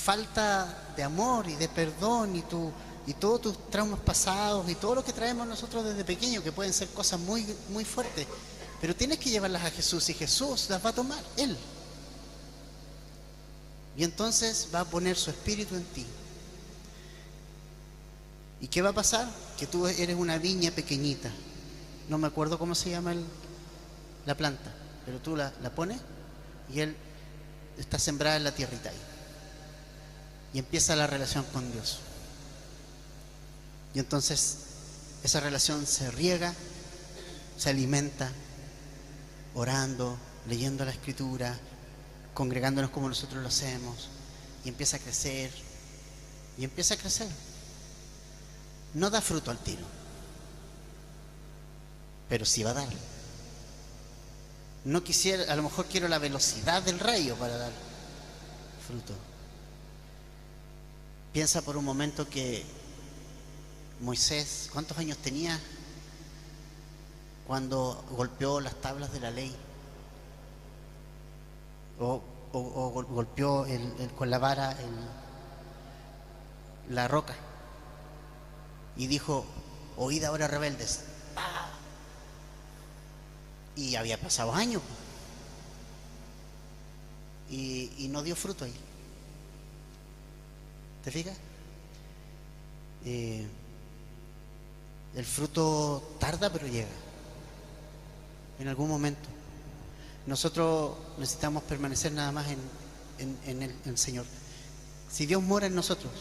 Speaker 1: falta de amor y de perdón y todos tus traumas pasados y todo lo que traemos nosotros desde pequeños, que pueden ser cosas muy, muy fuertes. Pero tienes que llevarlas a Jesús y Jesús las va a tomar, Él. Y entonces va a poner su espíritu en ti. ¿Y qué va a pasar? Que tú eres una viña pequeñita. No me acuerdo cómo se llama la planta, pero tú la pones y Él está sembrada en la tierrita ahí. Y empieza la relación con Dios. Y entonces esa relación se riega, se alimenta, orando, leyendo la Escritura, congregándonos como nosotros lo hacemos, y empieza a crecer, y empieza a crecer. No da fruto al tiro, pero sí va a dar. No quisiera, a lo mejor quiero la velocidad del rayo para dar fruto. Piensa por un momento que Moisés, ¿cuántos años tenía cuando golpeó las tablas de la ley? O golpeó con la vara la roca. Y dijo, oíd ahora rebeldes. ¡Ah! Y había pasado años. Y no dio fruto ahí. ¿Te fijas? El fruto tarda, pero llega. En algún momento. Nosotros necesitamos permanecer nada más en el Señor. Si Dios mora en nosotros,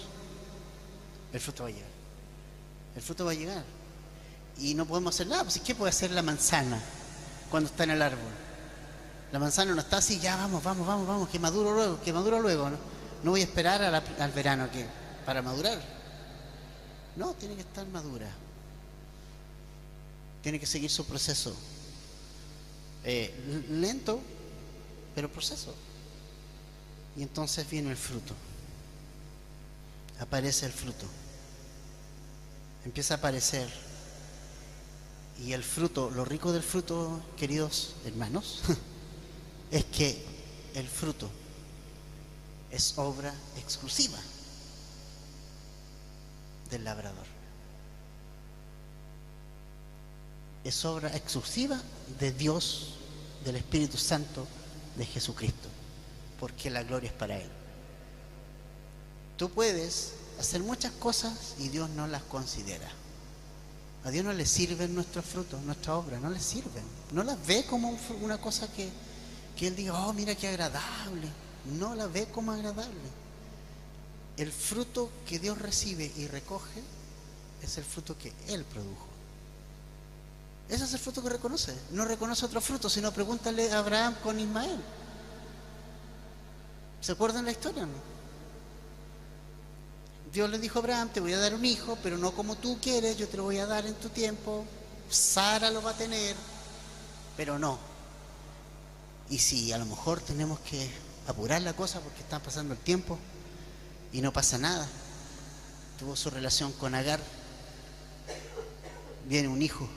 Speaker 1: el fruto va a llegar. El fruto va a llegar. Y no podemos hacer nada. Pues, ¿qué puede hacer la manzana cuando está en el árbol? La manzana no está así, ya vamos, que maduro luego. No voy a esperar al verano para madurar. No, tiene que estar madura. Tiene que seguir su proceso. Lento, pero proceso. Y entonces viene el fruto. Aparece el fruto. Empieza a aparecer. Y el fruto, lo rico del fruto, queridos hermanos, es que el fruto es obra exclusiva del labrador. Es obra exclusiva de Dios, del Espíritu Santo, de Jesucristo, porque la gloria es para Él. Tú puedes hacer muchas cosas y Dios no las considera. A Dios no le sirven nuestros frutos, nuestra obra, no le sirven. No las ve como una cosa que Él diga, oh, mira qué agradable. No la ve como agradable. El fruto que Dios recibe y recoge es el fruto que Él produjo. Ese es el fruto que reconoce. No reconoce otro fruto, sino pregúntale a Abraham con Ismael. ¿Se acuerdan la historia, no? Dios le dijo a Abraham, te voy a dar un hijo, pero no como tú quieres, yo te lo voy a dar en tu tiempo. Sara lo va a tener, pero no. Y si a lo mejor tenemos que apurar la cosa porque está pasando el tiempo y no pasa nada. Tuvo su relación con Agar, viene un hijo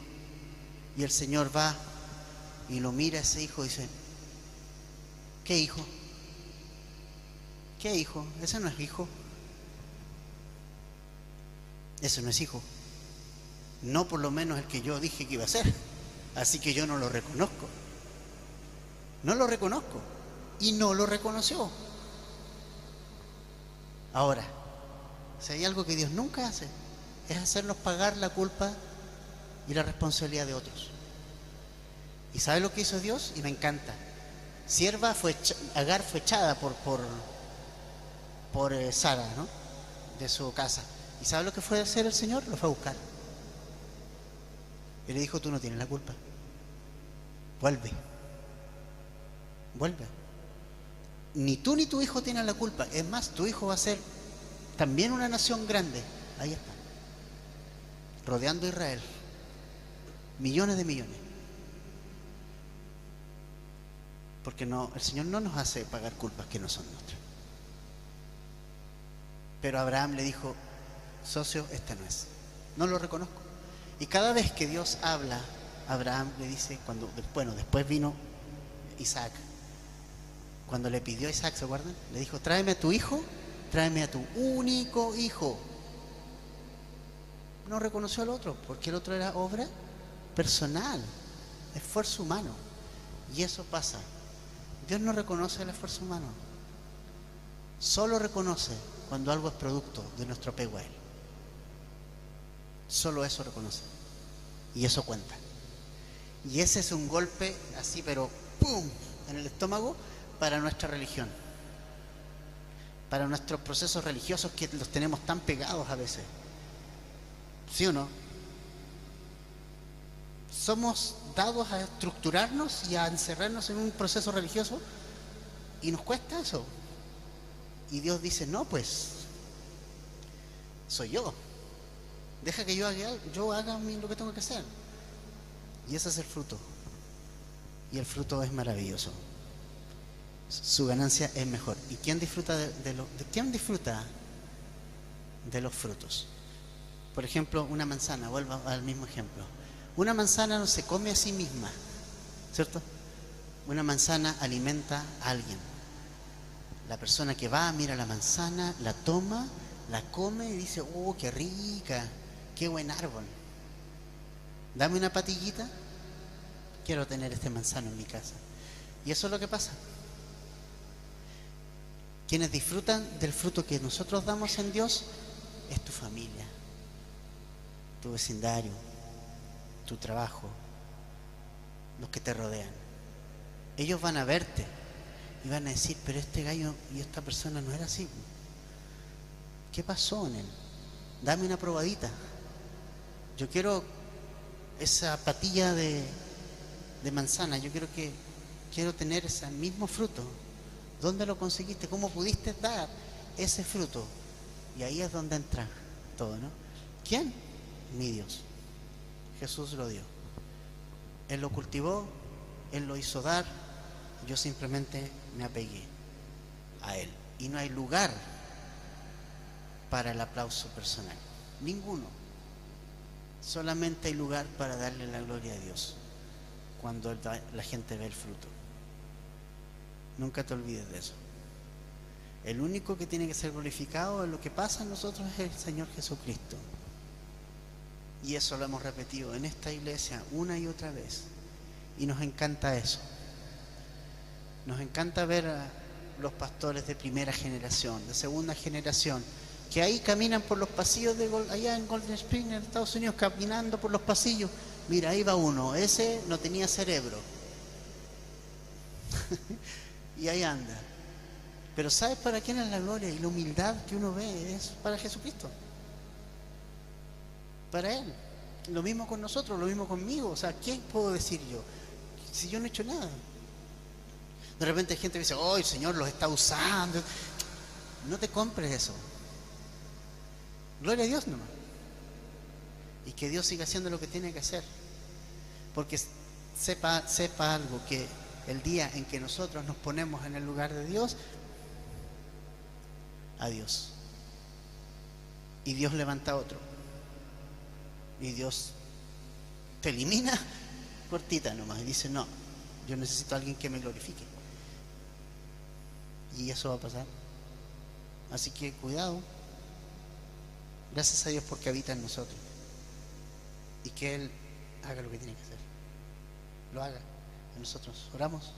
Speaker 1: y el Señor va y lo mira a ese hijo y dice, ¿qué hijo? ¿Qué hijo? Ese no es hijo. Ese no es hijo. No por lo menos el que yo dije que iba a ser. Así que yo no lo reconozco. No lo reconozco. Y no lo reconoció. Ahora, si hay algo que Dios nunca hace, es hacernos pagar la culpa y la responsabilidad de otros. ¿Y sabe lo que hizo Dios? Y me encanta. Agar fue echada por Sara, ¿no? De su casa. ¿Y sabe lo que fue a hacer el Señor? Lo fue a buscar. Y le dijo, tú no tienes la culpa. Vuelve. Vuelve. Ni tú ni tu hijo tienen la culpa. Es más, tu hijo va a ser también una nación grande. Ahí está. Rodeando a Israel. Millones de millones. Porque no, el Señor no nos hace pagar culpas que no son nuestras. Pero Abraham le dijo, socio, esta no es. No lo reconozco. Y cada vez que Dios habla, Abraham le dice, después vino Isaac. Cuando le pidió a Isaac, ¿se acuerdan? Le dijo, tráeme a tu hijo, tráeme a tu único hijo. No reconoció al otro, porque el otro era obra personal, esfuerzo humano. Y eso pasa. Dios no reconoce el esfuerzo humano. Solo reconoce cuando algo es producto de nuestro apego a Él. Solo eso reconoce. Y eso cuenta. Y ese es un golpe así, pero ¡pum!, en el estómago para nuestra religión. Para nuestros procesos religiosos que los tenemos tan pegados a veces. ¿Sí o no? Somos dados a estructurarnos y a encerrarnos en un proceso religioso y nos cuesta eso. Y Dios dice, no, pues soy yo. Deja que yo haga lo que tengo que hacer. Y ese es el fruto. Y el fruto es maravilloso. Su ganancia es mejor. ¿Y quién disfruta quién disfruta de los frutos? Por ejemplo, una manzana, vuelvo al mismo ejemplo. Una manzana no se come a sí misma, ¿cierto? Una manzana alimenta a alguien. La persona que va, mira la manzana, la toma, la come y dice, oh, qué rica, qué buen árbol. Dame una patillita, quiero tener este manzano en mi casa. Y eso es lo que pasa. Quienes disfrutan del fruto que nosotros damos en Dios es tu familia, tu vecindario, tu trabajo, los que te rodean. Ellos van a verte y van a decir, pero este gallo y esta persona no era así. ¿Qué pasó en él? Dame una probadita. Yo quiero esa patilla de manzana, quiero tener ese mismo fruto. ¿Dónde lo conseguiste? ¿Cómo pudiste dar ese fruto? Y ahí es donde entra todo, ¿no? ¿Quién? Mi Dios. Jesús lo dio. Él lo cultivó, Él lo hizo dar, yo simplemente me apegué a Él. Y no hay lugar para el aplauso personal. Ninguno. Solamente hay lugar para darle la gloria a Dios cuando la gente ve el fruto. Nunca te olvides de eso. El único que tiene que ser glorificado en lo que pasa en nosotros es el Señor Jesucristo. Y eso lo hemos repetido en esta iglesia una y otra vez. Y nos encanta eso. Nos encanta ver a los pastores de primera generación, de segunda generación, que ahí caminan por los pasillos allá en Golden Spring, en Estados Unidos, caminando por los pasillos. Mira, ahí va uno, ese no tenía cerebro. Y ahí anda. Pero ¿sabes para quién es la gloria? Y la humildad que uno ve es para Jesucristo. Para Él. Lo mismo con nosotros, lo mismo conmigo. O sea, ¿qué puedo decir yo? Si yo no he hecho nada. De repente hay gente que dice, oh, el Señor los está usando. No te compres eso. Gloria a Dios nomás. Y que Dios siga haciendo lo que tiene que hacer. Porque sepa algo, que el día en que nosotros nos ponemos en el lugar de Dios, adiós. Y Dios levanta otro. Y Dios te elimina cortita nomás. Y dice, no, yo necesito a alguien que me glorifique. Y eso va a pasar. Así que cuidado. Gracias a Dios porque habita en nosotros. Y que Él haga lo que tiene que hacer. Lo haga en nosotros. Oramos.